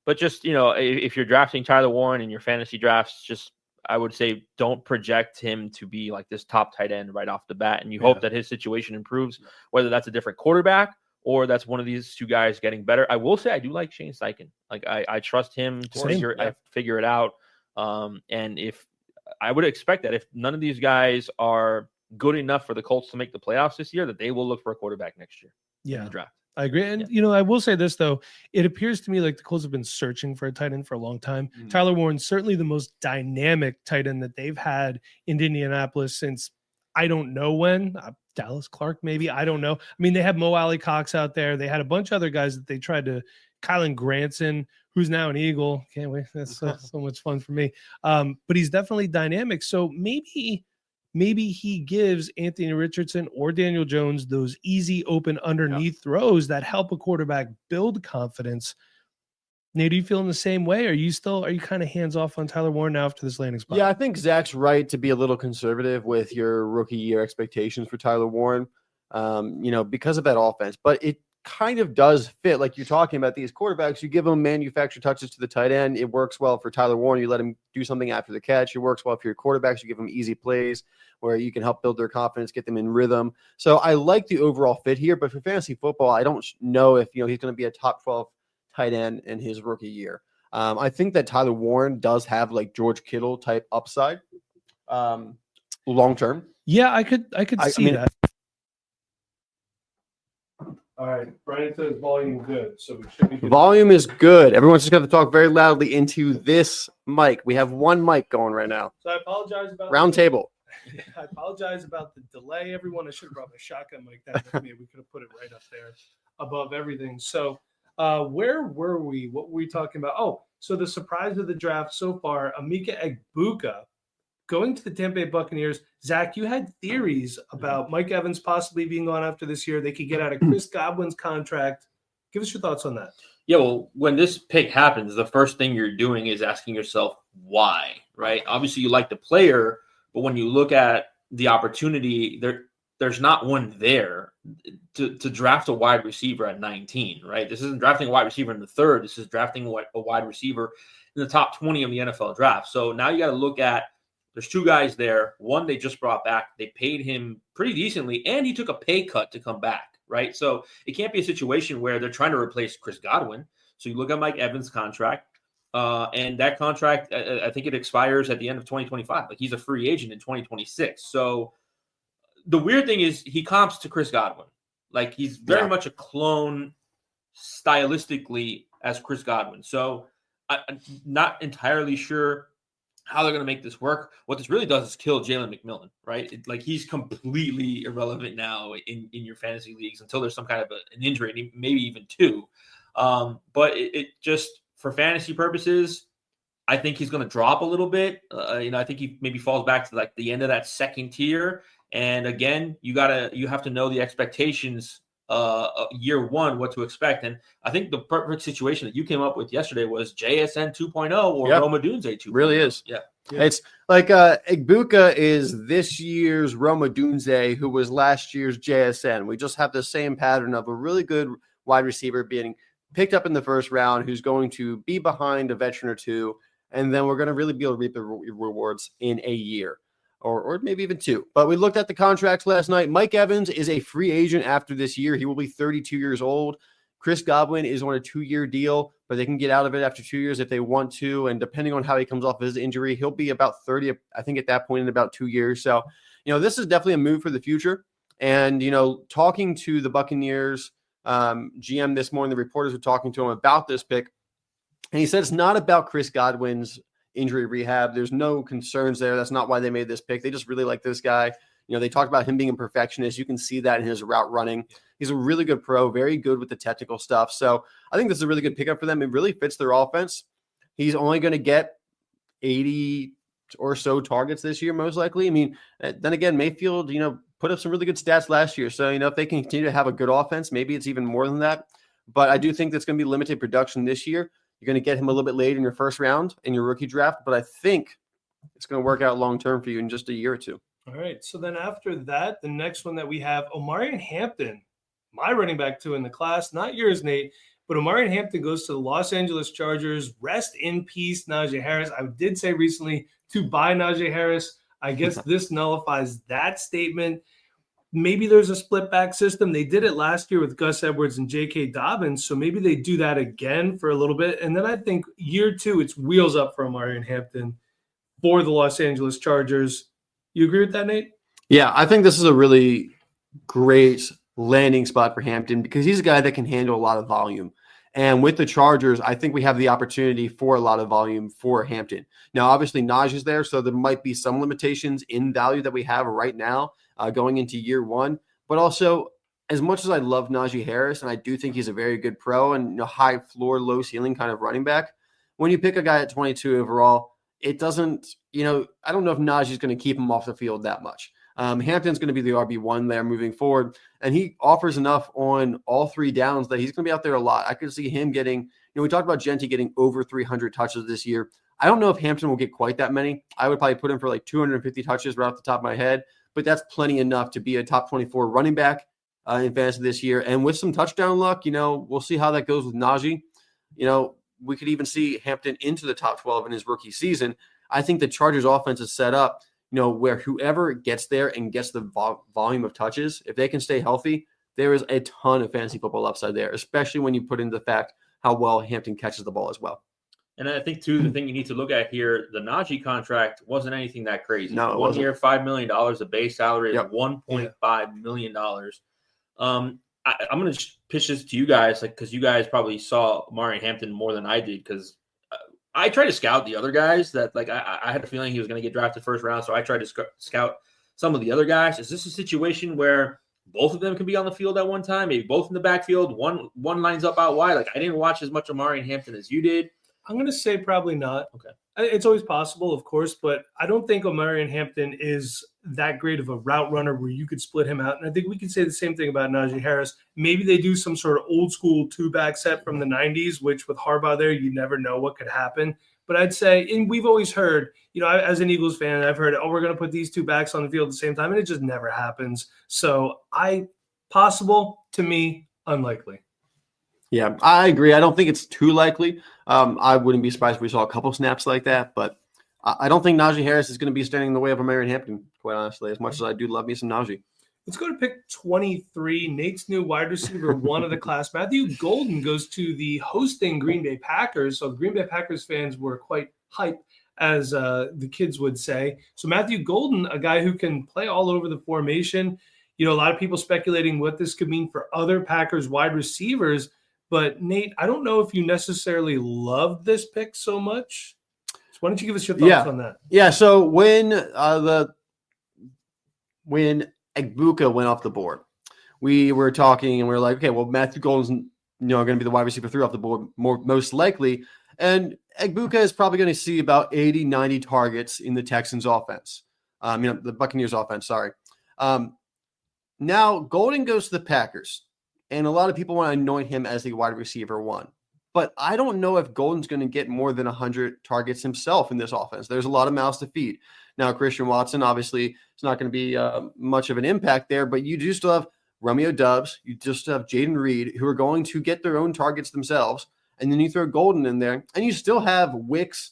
But just, if you're drafting Tyler Warren in your fantasy drafts, I would say don't project him to be like this top tight end right off the bat. And you hope that his situation improves, whether that's a different quarterback or that's one of these two guys getting better. I will say I do like Shane Steichen. Like I trust him to figure it out. And if I would expect that if none of these guys are good enough for the Colts to make the playoffs this year, that they will look for a quarterback next year in the draft. I agree. And, I will say this, though. It appears to me like the Colts have been searching for a tight end for a long time. Mm-hmm. Tyler Warren's certainly the most dynamic tight end that they've had in Indianapolis since I don't know when. Dallas Clark, maybe. I don't know. I mean, they have Mo Alley Cox out there. They had a bunch of other guys that they tried to – Kylan Granson, who's now an Eagle. Can't wait. That's so much fun for me. But he's definitely dynamic. So maybe he gives Anthony Richardson or Daniel Jones those easy, open, underneath throws that help a quarterback build confidence. Nate, are you feeling the same way? Are you kind of hands off on Tyler Warren now after this landing spot? Yeah, I think Zach's right to be a little conservative with your rookie year expectations for Tyler Warren, because of that offense. But it kind of does fit. Like you're talking about these quarterbacks, you give them manufactured touches to the tight end. It works well for Tyler Warren. You let him do something after the catch. It works well for your quarterbacks. You give them easy plays where you can help build their confidence, get them in rhythm. So I like the overall fit here, but for fantasy football, I don't know if, he's going to be a top 12 tight end in his rookie year. I think that Tyler Warren does have like George Kittle type upside long-term. Yeah, I could see that. All right, Brian says volume good, so we should be good. Volume is good. Everyone's just got to talk very loudly into this mic. We have one mic going right now. So I apologize about round table. I apologize about the delay, everyone. I should have brought my shotgun mic down with me. We could have put it right up there above everything. So where were we? What were we talking about? Oh, so the surprise of the draft so far, Emeka Egbuka going to the Tampa Bay Buccaneers. Zach, you had theories about Mike Evans possibly being gone after this year. They could get out of Chris Godwin's contract. Give us your thoughts on that. Yeah, well, when this pick happens, the first thing you're doing is asking yourself why, right? Obviously, you like the player, but when you look at the opportunity, there's not one there to draft a wide receiver at 19, right? This isn't drafting a wide receiver in the third. This is drafting a wide receiver in the top 20 of the NFL draft. So now you got to look at there's two guys there. One they just brought back. They paid him pretty decently, and he took a pay cut to come back, right? So it can't be a situation where they're trying to replace Chris Godwin. So you look at Mike Evans' contract, and that contract, I think it expires at the end of 2025. Like he's a free agent in 2026. So the weird thing is he comps to Chris Godwin. Like he's very much a clone stylistically as Chris Godwin. So I'm not entirely sure how they're going to make this work. What this really does is kill Jalen McMillan, right? He's completely irrelevant now in your fantasy leagues until there's some kind of an injury, maybe even two. But it just, for fantasy purposes, I think he's going to drop a little bit. I think he maybe falls back to the end of that second tier. And again, you have to know the expectations year one, what to expect. And I think the perfect situation that you came up with yesterday was JSN 2.0 or Roma Dunze 2.0. Really is. Yeah. It's like Igbuka is this year's Roma Dunze, who was last year's JSN. We just have the same pattern of a really good wide receiver being picked up in the first round, who's going to be behind a veteran or two, and then we're going to really be able to reap the rewards in a year. Or maybe even two. But we looked at the contracts last night. Mike Evans is a free agent after this year. He will be 32 years old. Chris Godwin is on a 2-year deal, but they can get out of it after 2 years if they want to. And depending on how he comes off his injury, he'll be about 30, I think, at that point in about 2 years. So, this is definitely a move for the future. And, talking to the Buccaneers GM this morning, the reporters were talking to him about this pick. And he said it's not about Chris Godwin's injury rehab. There's no concerns there. That's not why they made this pick. They just really like this guy. They talked about him being a perfectionist. You can see that in his route running. He's a really good pro, very good with the technical stuff. So I think this is a really good pickup for them. It really fits their offense. He's only going to get 80 or so targets this year, most likely. I mean, then again, Mayfield, put up some really good stats last year. So, if they continue to have a good offense, maybe it's even more than that. But I do think that's going to be limited production this year. You're going to get him a little bit late in your first round in your rookie draft, but I think it's going to work out long-term for you in just a year or two. All right. So then after that, the next one that we have, Omarion Hampton, my running back 2 in the class, not yours, Nate, but Omarion Hampton goes to the Los Angeles Chargers. Rest in peace, Najee Harris. I did say recently to buy Najee Harris. I guess this nullifies that statement. Maybe there's a split back system. They did it last year with Gus Edwards and J.K. Dobbins, so maybe they do that again for a little bit. And then I think year 2, it's wheels up for Omarion Hampton for the Los Angeles Chargers. You agree with that, Nate? Yeah, I think this is a really great landing spot for Hampton because he's a guy that can handle a lot of volume. And with the Chargers, I think we have the opportunity for a lot of volume for Hampton. Now, obviously, Najee's there, so there might be some limitations in value that we have right now going into year 1. But also, as much as I love Najee Harris, and I do think he's a very good pro and high floor, low ceiling kind of running back, when you pick a guy at 22 overall, it doesn't, I don't know if Najee's going to keep him off the field that much. Hampton's going to be the RB1 there moving forward, and he offers enough on all 3 downs that he's going to be out there a lot. I could see him getting, we talked about Jeanty getting over 300 touches this year. I don't know if Hampton will get quite that many. I would probably put him for like 250 touches right off the top of my head, but that's plenty enough to be a top 24 running back in fantasy this year. And with some touchdown luck, we'll see how that goes with Najee. We could even see Hampton into the top 12 in his rookie season. I think the Chargers offense is set up, where whoever gets there and gets the volume of touches, if they can stay healthy, there is a ton of fantasy football upside there, especially when you put into the fact how well Hampton catches the ball as well. And I think, too, the thing you need to look at here, the Najee contract wasn't anything that crazy. No, it 1 wasn't. year, $5 million, a base salary of Yep. $1.5 million. I'm going to pitch this to you guys, because you guys probably saw Omarion Hampton more than I did, because I tried to scout the other guys that, I had a feeling he was going to get drafted first round, so I tried to scout some of the other guys. Is this a situation where both of them can be on the field at one time, maybe both in the backfield, one lines up out wide? I didn't watch as much Omarion Hampton as you did. I'm going to say probably not. Okay. It's always possible, of course, but I don't think Omarion Hampton is that great of a route runner where you could split him out. And I think we could say the same thing about Najee Harris. Maybe they do some sort of old school 2-back set from the 90s, which with Harbaugh there, you never know what could happen. But I'd say, and we've always heard, as an Eagles fan, I've heard, we're going to put these 2 backs on the field at the same time, and it just never happens. So possible to me, unlikely. Yeah, I agree. I don't think it's too likely. I wouldn't be surprised if we saw a couple snaps like that, but I don't think Najee Harris is going to be standing in the way of Omarion Hampton, quite honestly, as much as I do love me some Najee. Let's go to pick 23, Nate's new wide receiver 1 of the class. Matthew Golden goes to the hosting Green Bay Packers. So the Green Bay Packers fans were quite hyped, as the kids would say. So Matthew Golden, a guy who can play all over the formation. A lot of people speculating what this could mean for other Packers wide receivers. But Nate, I don't know if you necessarily loved this pick so much. Why don't you give us your thoughts on that? Yeah. So when Egbuka went off the board, we were talking and we were like, okay, well, Matthew Golden's going to be the wide receiver 3 off the board most likely. And Egbuka is probably going to see about 80, 90 targets in the Texans offense. The Buccaneers offense, sorry. Now Golden goes to the Packers, and a lot of people want to anoint him as the wide receiver 1. But I don't know if Golden's going to get more than 100 targets himself in this offense. There's a lot of mouths to feed. Now, Christian Watson, obviously, is not going to be much of an impact there, but you do still have Romeo Doubs. You just have Jaden Reed, who are going to get their own targets themselves. And then you throw Golden in there, and you still have Wicks,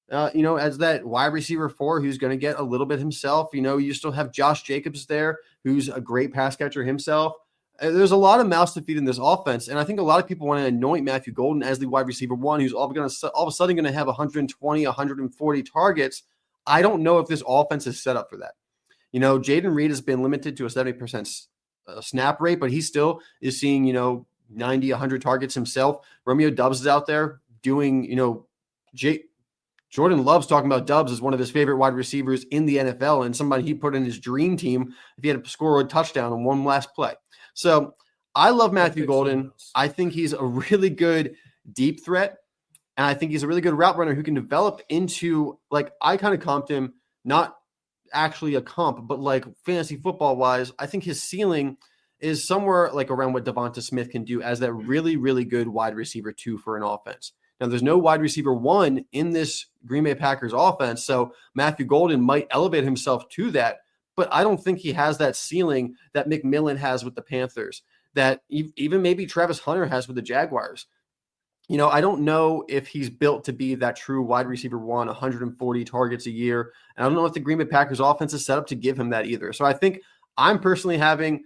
as that wide receiver 4 who's going to get a little bit himself. You still have Josh Jacobs there, who's a great pass catcher himself. There's a lot of mouths to feed in this offense, and I think a lot of people want to anoint Matthew Golden as the wide receiver 1, who's all of a sudden going to have 120, 140 targets. I don't know if this offense is set up for that. Jaden Reed has been limited to a 70% snap rate, but he still is seeing, 90, 100 targets himself. Romeo Doubs is out there doing, Jordan loves talking about Doubs as one of his favorite wide receivers in the NFL and somebody he put in his dream team if he had to score a touchdown on one last play. So I love Matthew Golden. I think he's a really good deep threat, and I think he's a really good route runner who can develop into, I kind of comped him, not actually a comp, but fantasy football wise, I think his ceiling is somewhere around what Devonta Smith can do as that really, really good wide receiver 2 for an offense. Now, there's no wide receiver 1 in this Green Bay Packers offense, so Matthew Golden might elevate himself to that, but I don't think he has that ceiling that McMillan has with the Panthers, that even maybe Travis Hunter has with the Jaguars. I don't know if he's built to be that true wide receiver 1, 140 targets a year, and I don't know if the Green Bay Packers offense is set up to give him that either. So I think I'm personally having,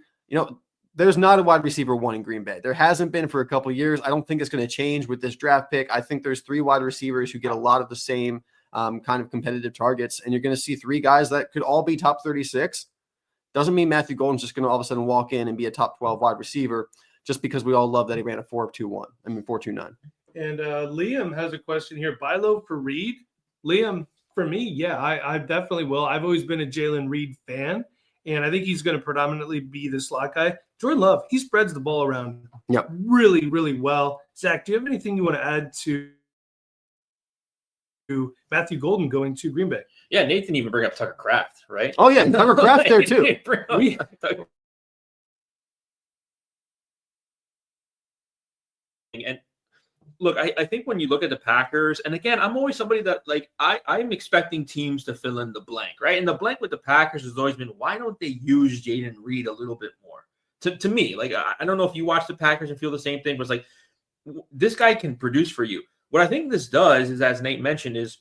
there's not a wide receiver 1 in Green Bay. There hasn't been for a couple of years. I don't think it's going to change with this draft pick. I think there's 3 wide receivers who get a lot of the same kind of competitive targets, and you're going to see 3 guys that could all be top 36. Doesn't mean Matthew Golden's just going to all of a sudden walk in and be a top 12 wide receiver just because we all love that he ran a 4.29. And Liam has a question here. Buy low for Reed. Liam, for me, yeah, I definitely will. I've always been a Jalen Reed fan, and I think he's going to predominantly be the slot guy. Jordan Love, he spreads the ball around really, really well. Zach, do you have anything you want to add to Matthew Golden going to Green Bay? Yeah, Nathan even bring up Tucker Kraft, right? Oh, yeah, Tucker Kraft there too. And look, I think when you look at the Packers, and again, I'm always somebody that I'm expecting teams to fill in the blank, right? And the blank with the Packers has always been, why don't they use Jaden Reed a little bit more? To me, I don't know if you watch the Packers and feel the same thing, but it's this guy can produce for you. What I think this does is, as Nate mentioned, is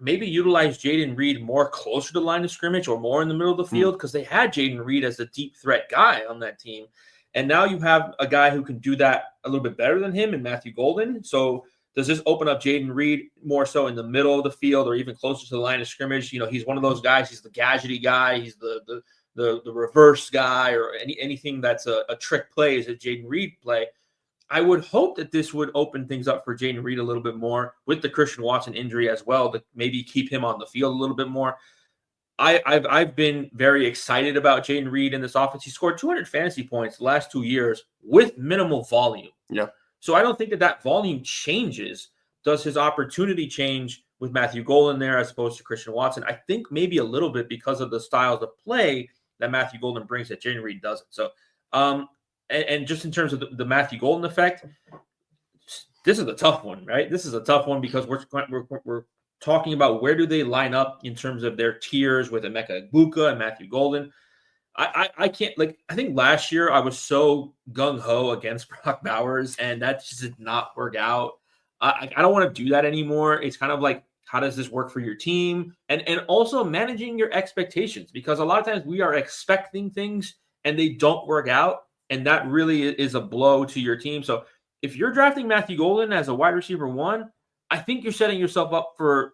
maybe utilize Jaden Reed more closer to the line of scrimmage or more in the middle of the field, because they had Jaden Reed as the deep threat guy on that team. And now you have a guy who can do that a little bit better than him in Matthew Golden. So does this open up Jaden Reed more so in the middle of the field or even closer to the line of scrimmage? He's one of those guys. He's the gadgety guy. He's the reverse guy, or anything that's a trick play is a Jaden Reed play. I would hope that this would open things up for Jaden Reed a little bit more with the Christian Watson injury as well, to maybe keep him on the field a little bit more. I've been very excited about Jaden Reed in this offense. He scored 200 fantasy points the last 2 years with minimal volume. Yeah. So I don't think that volume changes. Does his opportunity change with Matthew Golden there as opposed to Christian Watson? I think maybe a little bit because of the styles of play that Matthew Golden brings that Jaden Reed doesn't. So, and just in terms of the Matthew Golden effect, this is a tough one, right? This is a tough one because we're talking about where do they line up in terms of their tiers with Emeka Egbuka and Matthew Golden. I can't, I think last year I was so gung-ho against Brock Bowers, and that just did not work out. I don't want to do that anymore. It's kind of how does this work for your team? And also managing your expectations, because a lot of times we are expecting things and they don't work out, and that really is a blow to your team. So if you're drafting Matthew Golden as a wide receiver 1, I think you're setting yourself up for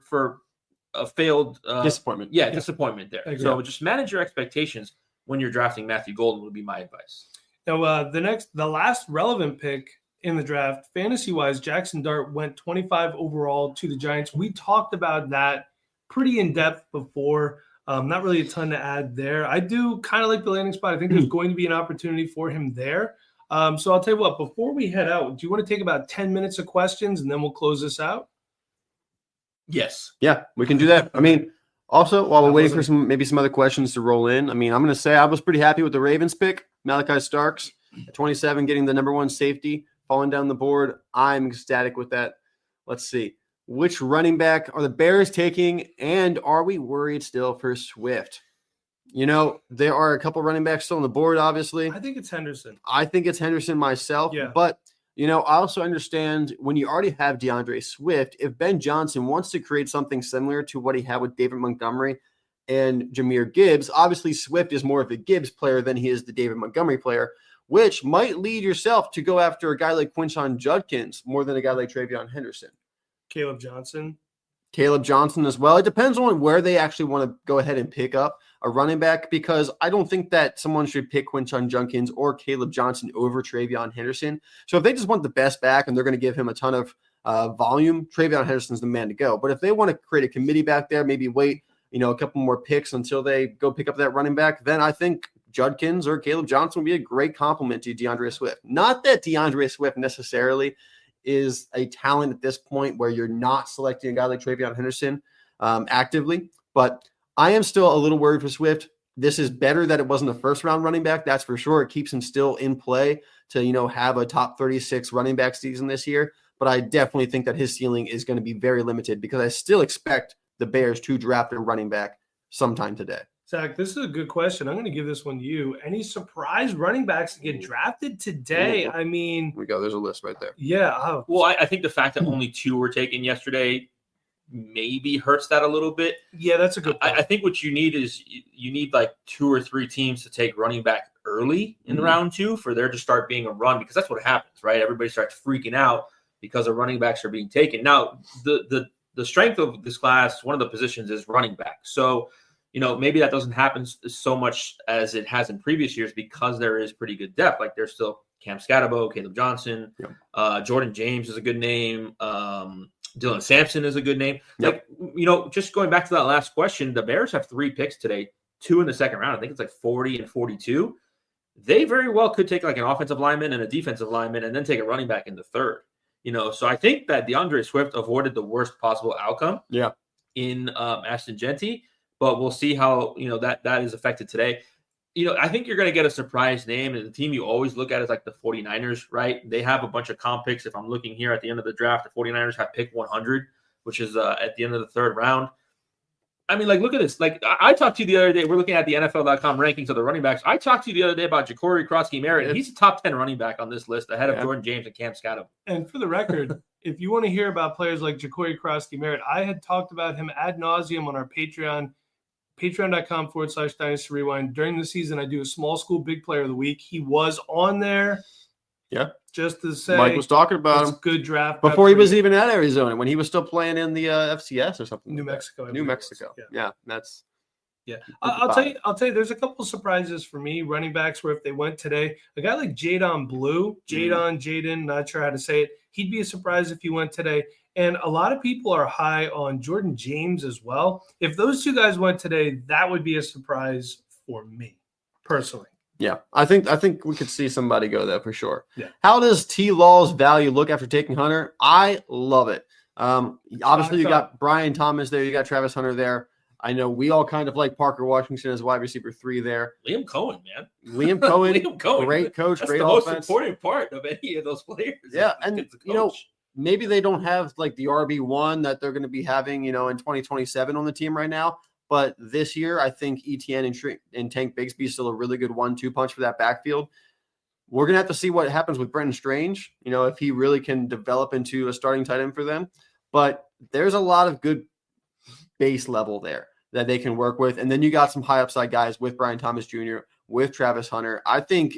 a failed disappointment. Yeah, disappointment there. So just manage your expectations when you're drafting Matthew Golden would be my advice. Now, the last relevant pick in the draft. Fantasy-wise, Jaxson Dart went 25 overall to the Giants. We talked about that pretty in-depth before. Not really a ton to add there. I do kind of like the landing spot. I think there's going to be an opportunity for him there. So I'll tell you what, before we head out, do you want to take about 10 minutes of questions and then we'll close this out? Yes. Yeah, we can do that. I mean, also, while we're waiting for some other questions to roll in, I mean, I'm going to say I was pretty happy with the Ravens pick. Malachi Starks at 27, getting the number 1 safety, falling down the board. I'm ecstatic with that. Let's see. Which running back are the Bears taking, and are we worried still for Swift? You know, there are a couple running backs still on the board, obviously. I think it's Henderson. I think it's Henderson myself. Yeah. But, you know, I also understand when you already have DeAndre Swift, if Ben Johnson wants to create something similar to what he had with David Montgomery and Jahmyr Gibbs, obviously Swift is more of a Gibbs player than he is the David Montgomery player, which might lead yourself to go after a guy like Quinshon Judkins more than a guy like Travion Henderson. Caleb Johnson as well. It depends on where they actually want to go ahead and pick up a running back, because I don't think that someone should pick Quinshon Judkins or Caleb Johnson over Travion Henderson. So if they just want the best back and they're going to give him a ton of volume, Travion Henderson's the man to go. But if they want to create a committee back there, maybe wait, you know, a couple more picks until they go pick up that running back, then I think Judkins or Caleb Johnson would be a great compliment to DeAndre Swift. Not that DeAndre Swift necessarily is a talent at this point where you're not selecting a guy like Travion Henderson actively, but I am still a little worried for Swift. This is better that it wasn't a first-round running back, that's for sure. It keeps him still in play to, you know, have a top 36 running back season this year, but I definitely think that his ceiling is going to be very limited because I still expect the Bears to draft a running back sometime today. Zach, this is a good question. I'm going to give this one to you. Any surprise running backs to get drafted today? I mean, here we go. There's a list right there. Yeah. Well, I think the fact that only 2 were taken yesterday maybe hurts that a little bit. Yeah, that's a good point. I think what you need is you need like 2 or 3 teams to take running back early in round 2 for there to start being a run, because that's what happens, right? Everybody starts freaking out because the running backs are being taken. Now, the strength of this class, one of the positions is running back. So, you know, maybe that doesn't happen so much as it has in previous years because there is pretty good depth. Like there's still Cam Scatterbo, Caleb Johnson, Jordan James is a good name. Dylan Sampson is a good name. Like, you know, just going back to that last question, the Bears have 3 picks today, 2 in the second round. I think it's like 40 and 42. They very well could take like an offensive lineman and a defensive lineman and then take a running back in the third. You know, so I think that DeAndre Swift avoided the worst possible outcome in Ashton Jeanty, but we'll see how, you know, that is affected today. You know, I think you're going to get a surprise name, and the team you always look at is like the 49ers, right? They have a bunch of comp picks. If I'm looking here at the end of the draft, the 49ers have pick 100, which is at the end of the third round. I mean, like, look at this. Like, I talked to you the other day. We're looking at the NFL.com rankings of the running backs. I talked to you the other day about Ja'Cory Krosky-Merritt, and he's a top 10 running back on this list, ahead of Jordan James and Cam Scatterbo. And for the record, if you want to hear about players like Ja'Cory Krosky-Merritt, I had talked about him ad nauseum on our Patreon, patreon.com/Dynasty Rewind. During the season, I do a small school big player of the week. He was on there. Yeah. Just to say, Mike was talking about him. Good draft. Before he was even at Arizona, when he was still playing in the FCS or something. New Mexico. New Mexico. Yeah. That's. Yeah. I'll tell you, there's a couple surprises for me, running backs, where if they went today, a guy like Jaden, not sure how to say it. He'd be a surprise if he went today. And a lot of people are high on Jordan James as well. If those 2 guys went today, that would be a surprise for me personally. Yeah, I think we could see somebody go there for sure. Yeah. How does T. Law's value look after taking Hunter? I love it. Obviously, you got Brian Thomas there. You got Travis Hunter there. I know we all kind of like Parker Washington as wide receiver 3 there. Liam Cohen, man. Liam Cohen, great coach, That's great the offense. most important part of any of those players. Yeah, and you know, maybe they don't have like the RB1 that they're going to be having, you know, in 2027 on the team right now. But this year, I think ETN and Tank Bigsby is still a really good 1-2 punch for that backfield. We're going to have to see what happens with Brenton Strange, you know, if he really can develop into a starting tight end for them. But there's a lot of good base level there that they can work with. And then you got some high upside guys with Brian Thomas Jr., with Travis Hunter. I think,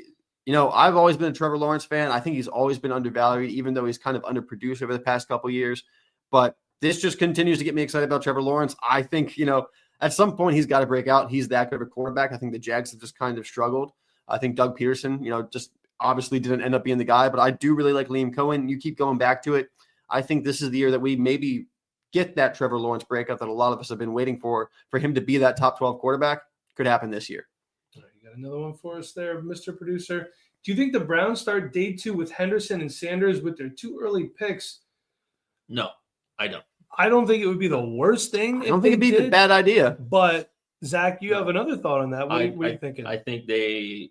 you know, I've always been a Trevor Lawrence fan. I think he's always been undervalued, even though he's kind of underproduced over the past couple of years. But this just continues to get me excited about Trevor Lawrence. I think, you know, at some point he's got to break out. He's that good of a quarterback. I think the Jags have just kind of struggled. I think Doug Peterson, you know, just obviously didn't end up being the guy, but I do really like Liam Cohen. You keep going back to it. I think this is the year that we maybe get that Trevor Lawrence breakout that a lot of us have been waiting for him to be that top 12 quarterback. Could happen this year. All right, you got another one for us there, Mr. Producer. Do you think the Browns start day 2 with Henderson and Sanders with their 2 early picks? No, I don't. I don't think it would be the worst thing. I don't think it'd be a bad idea. But Zach, you have another thought on that. What are you thinking? I think they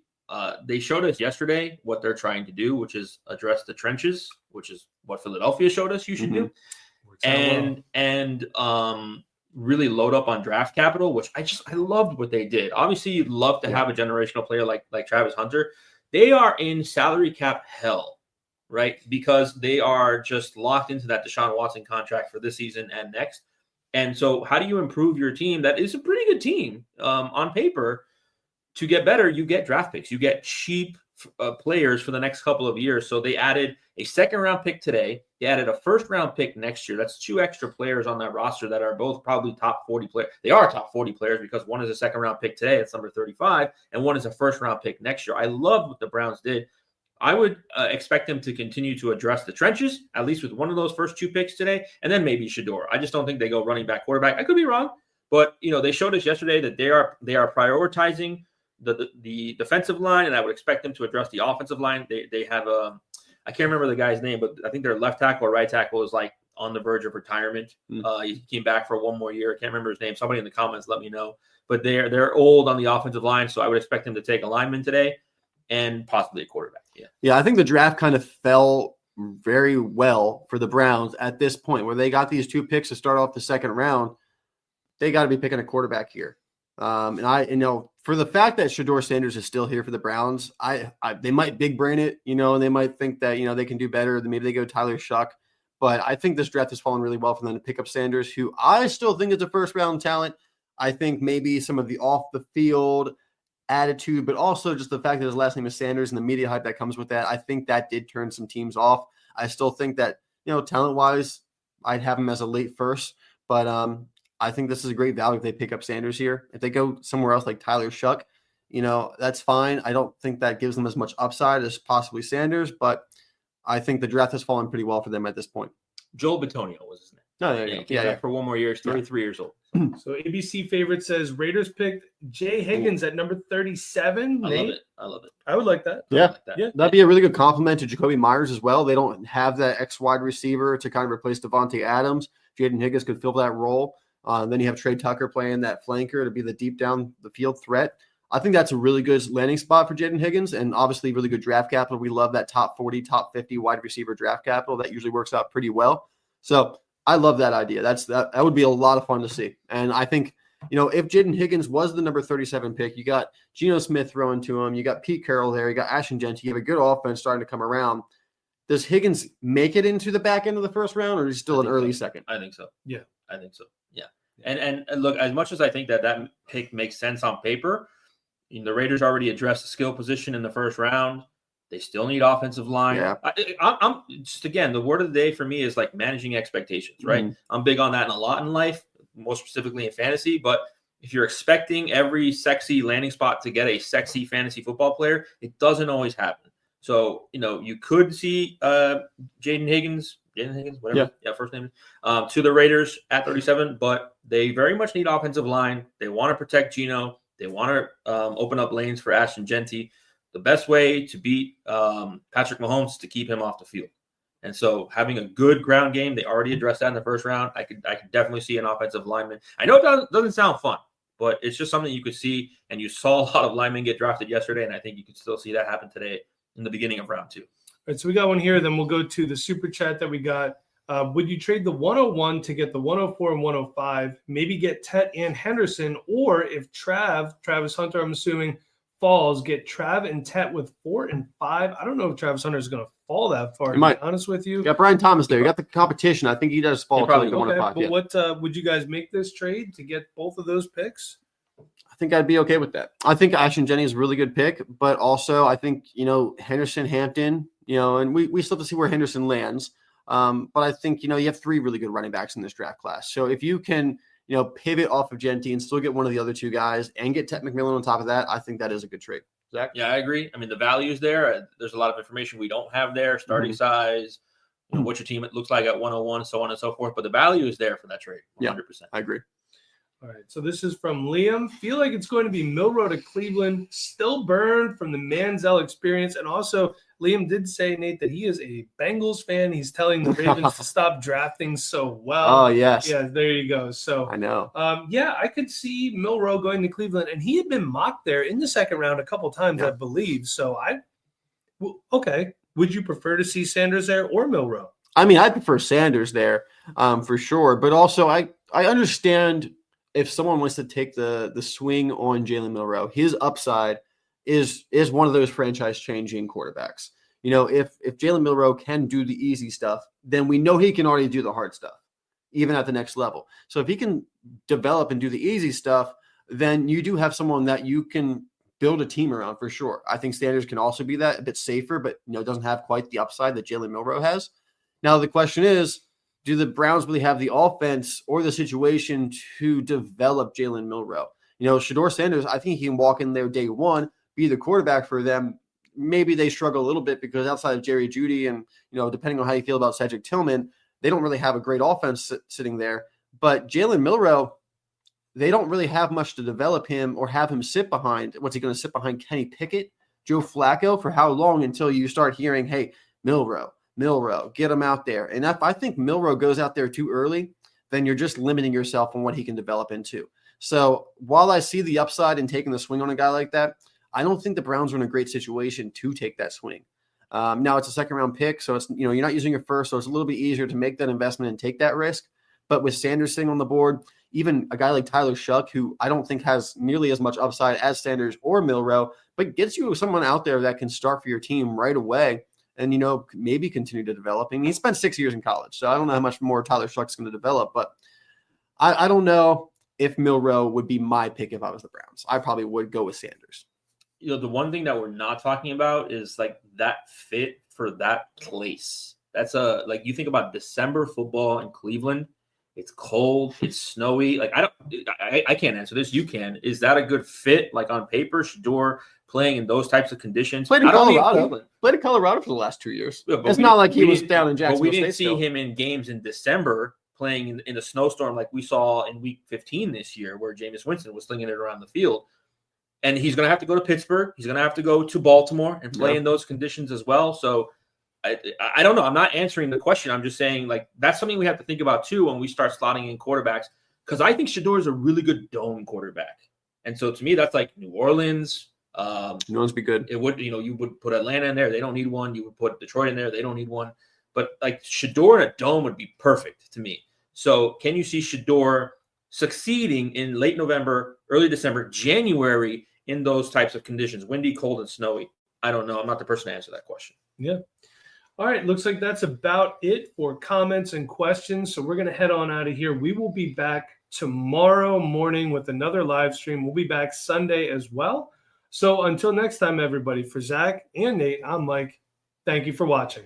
showed us yesterday what they're trying to do, which is address the trenches, which is what Philadelphia showed us you should do, and really load up on draft capital, which I loved what they did. Obviously, you'd love to have a generational player like Travis Hunter. They are in salary cap hell, right? Because they are just locked into that Deshaun Watson contract for this season and next. And so how do you improve your team? That is a pretty good team on paper. To get better, you get draft picks. You get cheap players for the next couple of years. So they added a second-round pick today. They added a first-round pick next year. That's 2 extra players on that roster that are both probably top 40 players. They are top 40 players because one is a second-round pick today. That's number 35. And one is a first-round pick next year. I love what the Browns did. I would expect them to continue to address the trenches, at least with one of those first 2 picks today, and then maybe Shedeur. I just don't think they go running back quarterback. I could be wrong, but they showed us yesterday that they are prioritizing the defensive line, and I would expect them to address the offensive line. They have I can't remember the guy's name, but I think their left tackle or right tackle is like on the verge of retirement. He came back for 1 more year. I can't remember his name. Somebody in the comments let me know. But they're old on the offensive line, so I would expect them to take a lineman today and possibly a quarterback. Yeah, I think the draft kind of fell very well for the Browns at this point where they got these 2 picks to start off the second round. They got to be picking a quarterback here. And for the fact that Shedeur Sanders is still here for the Browns, they might big brain it, and they might think that, they can do better. Maybe they go Tyler Shuck. But I think this draft has fallen really well for them to pick up Sanders, who I still think is a first-round talent. I think maybe some of the off-the-field attitude, but also just the fact that his last name is Sanders and the media hype that comes with that, I think that did turn some teams off. I still think that, talent-wise, I'd have him as a late first. But I think this is a great value if they pick up Sanders here. If they go somewhere else like Tyler Shuck, that's fine. I don't think that gives them as much upside as possibly Sanders, but I think the draft has fallen pretty well for them at this point. Joel Bitonio was his name. Yeah, for 1 more year. He's 33 years old. So ABC favorite says Raiders picked Jay Higgins at number 37. I love it. I would like that. Yeah, that'd be a really good compliment to Jacoby Myers as well. They don't have that X-wide receiver to kind of replace Devontae Adams. Jaden Higgins could fill that role. Then you have Trey Tucker playing that flanker to be the deep down the field threat. I think that's a really good landing spot for Jaden Higgins and obviously really good draft capital. We love that top 40, top 50 wide receiver draft capital. That usually works out pretty well. So I love that idea. That would be a lot of fun to see. And I think, if Jaden Higgins was the number 37 pick, you got Geno Smith throwing to him. You got Pete Carroll there. You got Ashton Jeanty. You have a good offense starting to come around. Does Higgins make it into the back end of the first round, or is he still an early second? I think so. Yeah. I think so. Yeah. And look, as much as I think that pick makes sense on paper, the Raiders already addressed the skill position in the first round. They still need offensive line. Yeah. I'm just, again, the word of the day for me is like managing expectations, right? Mm-hmm. I'm big on that in a lot in life, more specifically in fantasy. But if you're expecting every sexy landing spot to get a sexy fantasy football player, it doesn't always happen. So, you could see Jaden Higgins, whatever, first name, to the Raiders at 37, but they very much need offensive line. They want to protect Geno. They want to open up lanes for Ashton Jeanty. The best way to beat Patrick Mahomes is to keep him off the field. And so having a good ground game, they already addressed that in the first round. I could definitely see an offensive lineman. I know it doesn't sound fun, but it's just something you could see. And you saw a lot of linemen get drafted yesterday, and I think you could still see that happen today in the beginning of round 2. All right, so we got one here. Then we'll go to the super chat that we got. Would you trade the 101 to get the 104 and 105, maybe get Tet and Henderson, or if Travis Hunter, I'm assuming, falls, get Trav and Tet with 4 and 5? I don't know if Travis Hunter is going to fall that far, to be honest with you. You got Brian Thomas there. You got the competition. I think he does fall to the 105. But what would you guys make this trade to get both of those picks? I think I'd be okay with that. I think Ashton Jeanty is a really good pick, but also I think, Henderson, Hampton, and we still have to see where Henderson lands. But I think, you have 3 really good running backs in this draft class. So if you can, pivot off of Jeanty and still get one of the other 2 guys and get Tet McMillan on top of that, I think that is a good trade. Zach? Yeah, I agree. I mean, the value's there. There's a lot of information we don't have there. Starting size, what your team looks like at 101, so on and so forth. But the value is there for that trade. 100%. Yeah, I agree. All right, so this is from Liam. Feel like it's going to be Milroe to Cleveland. Still burned from the Manziel experience. And also, Liam did say, Nate, that he is a Bengals fan. He's telling the Ravens to stop drafting so well. Oh, yes. Yeah, there you go. So I know. Yeah, I could see Milroe going to Cleveland. And he had been mocked there in the second round a couple times, I believe. So okay. Would you prefer to see Sanders there or Milroe? I mean, I prefer Sanders there for sure. But also, I understand – if someone wants to take the swing on Jalen Milroe, his upside is one of those franchise-changing quarterbacks. You know, if Jalen Milroe can do the easy stuff, then we know he can already do the hard stuff, even at the next level. So if he can develop and do the easy stuff, then you do have someone that you can build a team around for sure. I think Sanders can also be that, a bit safer, but doesn't have quite the upside that Jalen Milroe has. Now the question is, do the Browns really have the offense or the situation to develop Jalen Milroe? Shedeur Sanders, I think he can walk in there day one, be the quarterback for them. Maybe they struggle a little bit because outside of Jerry Jeudy and, depending on how you feel about Cedric Tillman, they don't really have a great offense sitting there. But Jalen Milroe, they don't really have much to develop him or have him sit behind. What's he going to sit behind? Kenny Pickett, Joe Flacco for how long until you start hearing, hey, Milroe, get him out there. And if I think Milroe goes out there too early, then you're just limiting yourself on what he can develop into. So while I see the upside in taking the swing on a guy like that, I don't think the Browns are in a great situation to take that swing. Now it's a second round pick, so it's you're not using your first, so it's a little bit easier to make that investment and take that risk. But with Sanders sitting on the board, even a guy like Tyler Shuck, who I don't think has nearly as much upside as Sanders or Milroe, but gets you someone out there that can start for your team right away. And, maybe continue to develop. I mean, he spent 6 years in college, so I don't know how much more Tyler Shuck's going to develop. But I don't know if Milroe would be my pick if I was the Browns. I probably would go with Sanders. The one thing that we're not talking about is like that fit for that place. That's you think about December football in Cleveland. It's cold. It's snowy. I can't answer this. You can. Is that a good fit? Like on paper, Shedeur playing in those types of conditions. Played in Colorado for the last 2 years. Yeah, it's not like he was down in Jacksonville. But we didn't see him in games in December playing in a snowstorm like we saw in Week 15 this year, where Jameis Winston was slinging it around the field. And he's going to have to go to Pittsburgh. He's going to have to go to Baltimore and play in those conditions as well. So I don't know. I'm not answering the question. I'm just saying that's something we have to think about too when we start slotting in quarterbacks, because I think Shedeur is a really good dome quarterback. And so to me, that's like New Orleans. New Orleans be good. It would, you would put Atlanta in there. They don't need one. You would put Detroit in there. They don't need one. But Shedeur in a dome would be perfect to me. So can you see Shedeur succeeding in late November, early December, January in those types of conditions, windy, cold, and snowy? I don't know. I'm not the person to answer that question. Yeah. All right. Looks like that's about it for comments and questions. So we're going to head on out of here. We will be back tomorrow morning with another live stream. We'll be back Sunday as well. So until next time, everybody, for Zach and Nate, I'm Mike. Thank you for watching.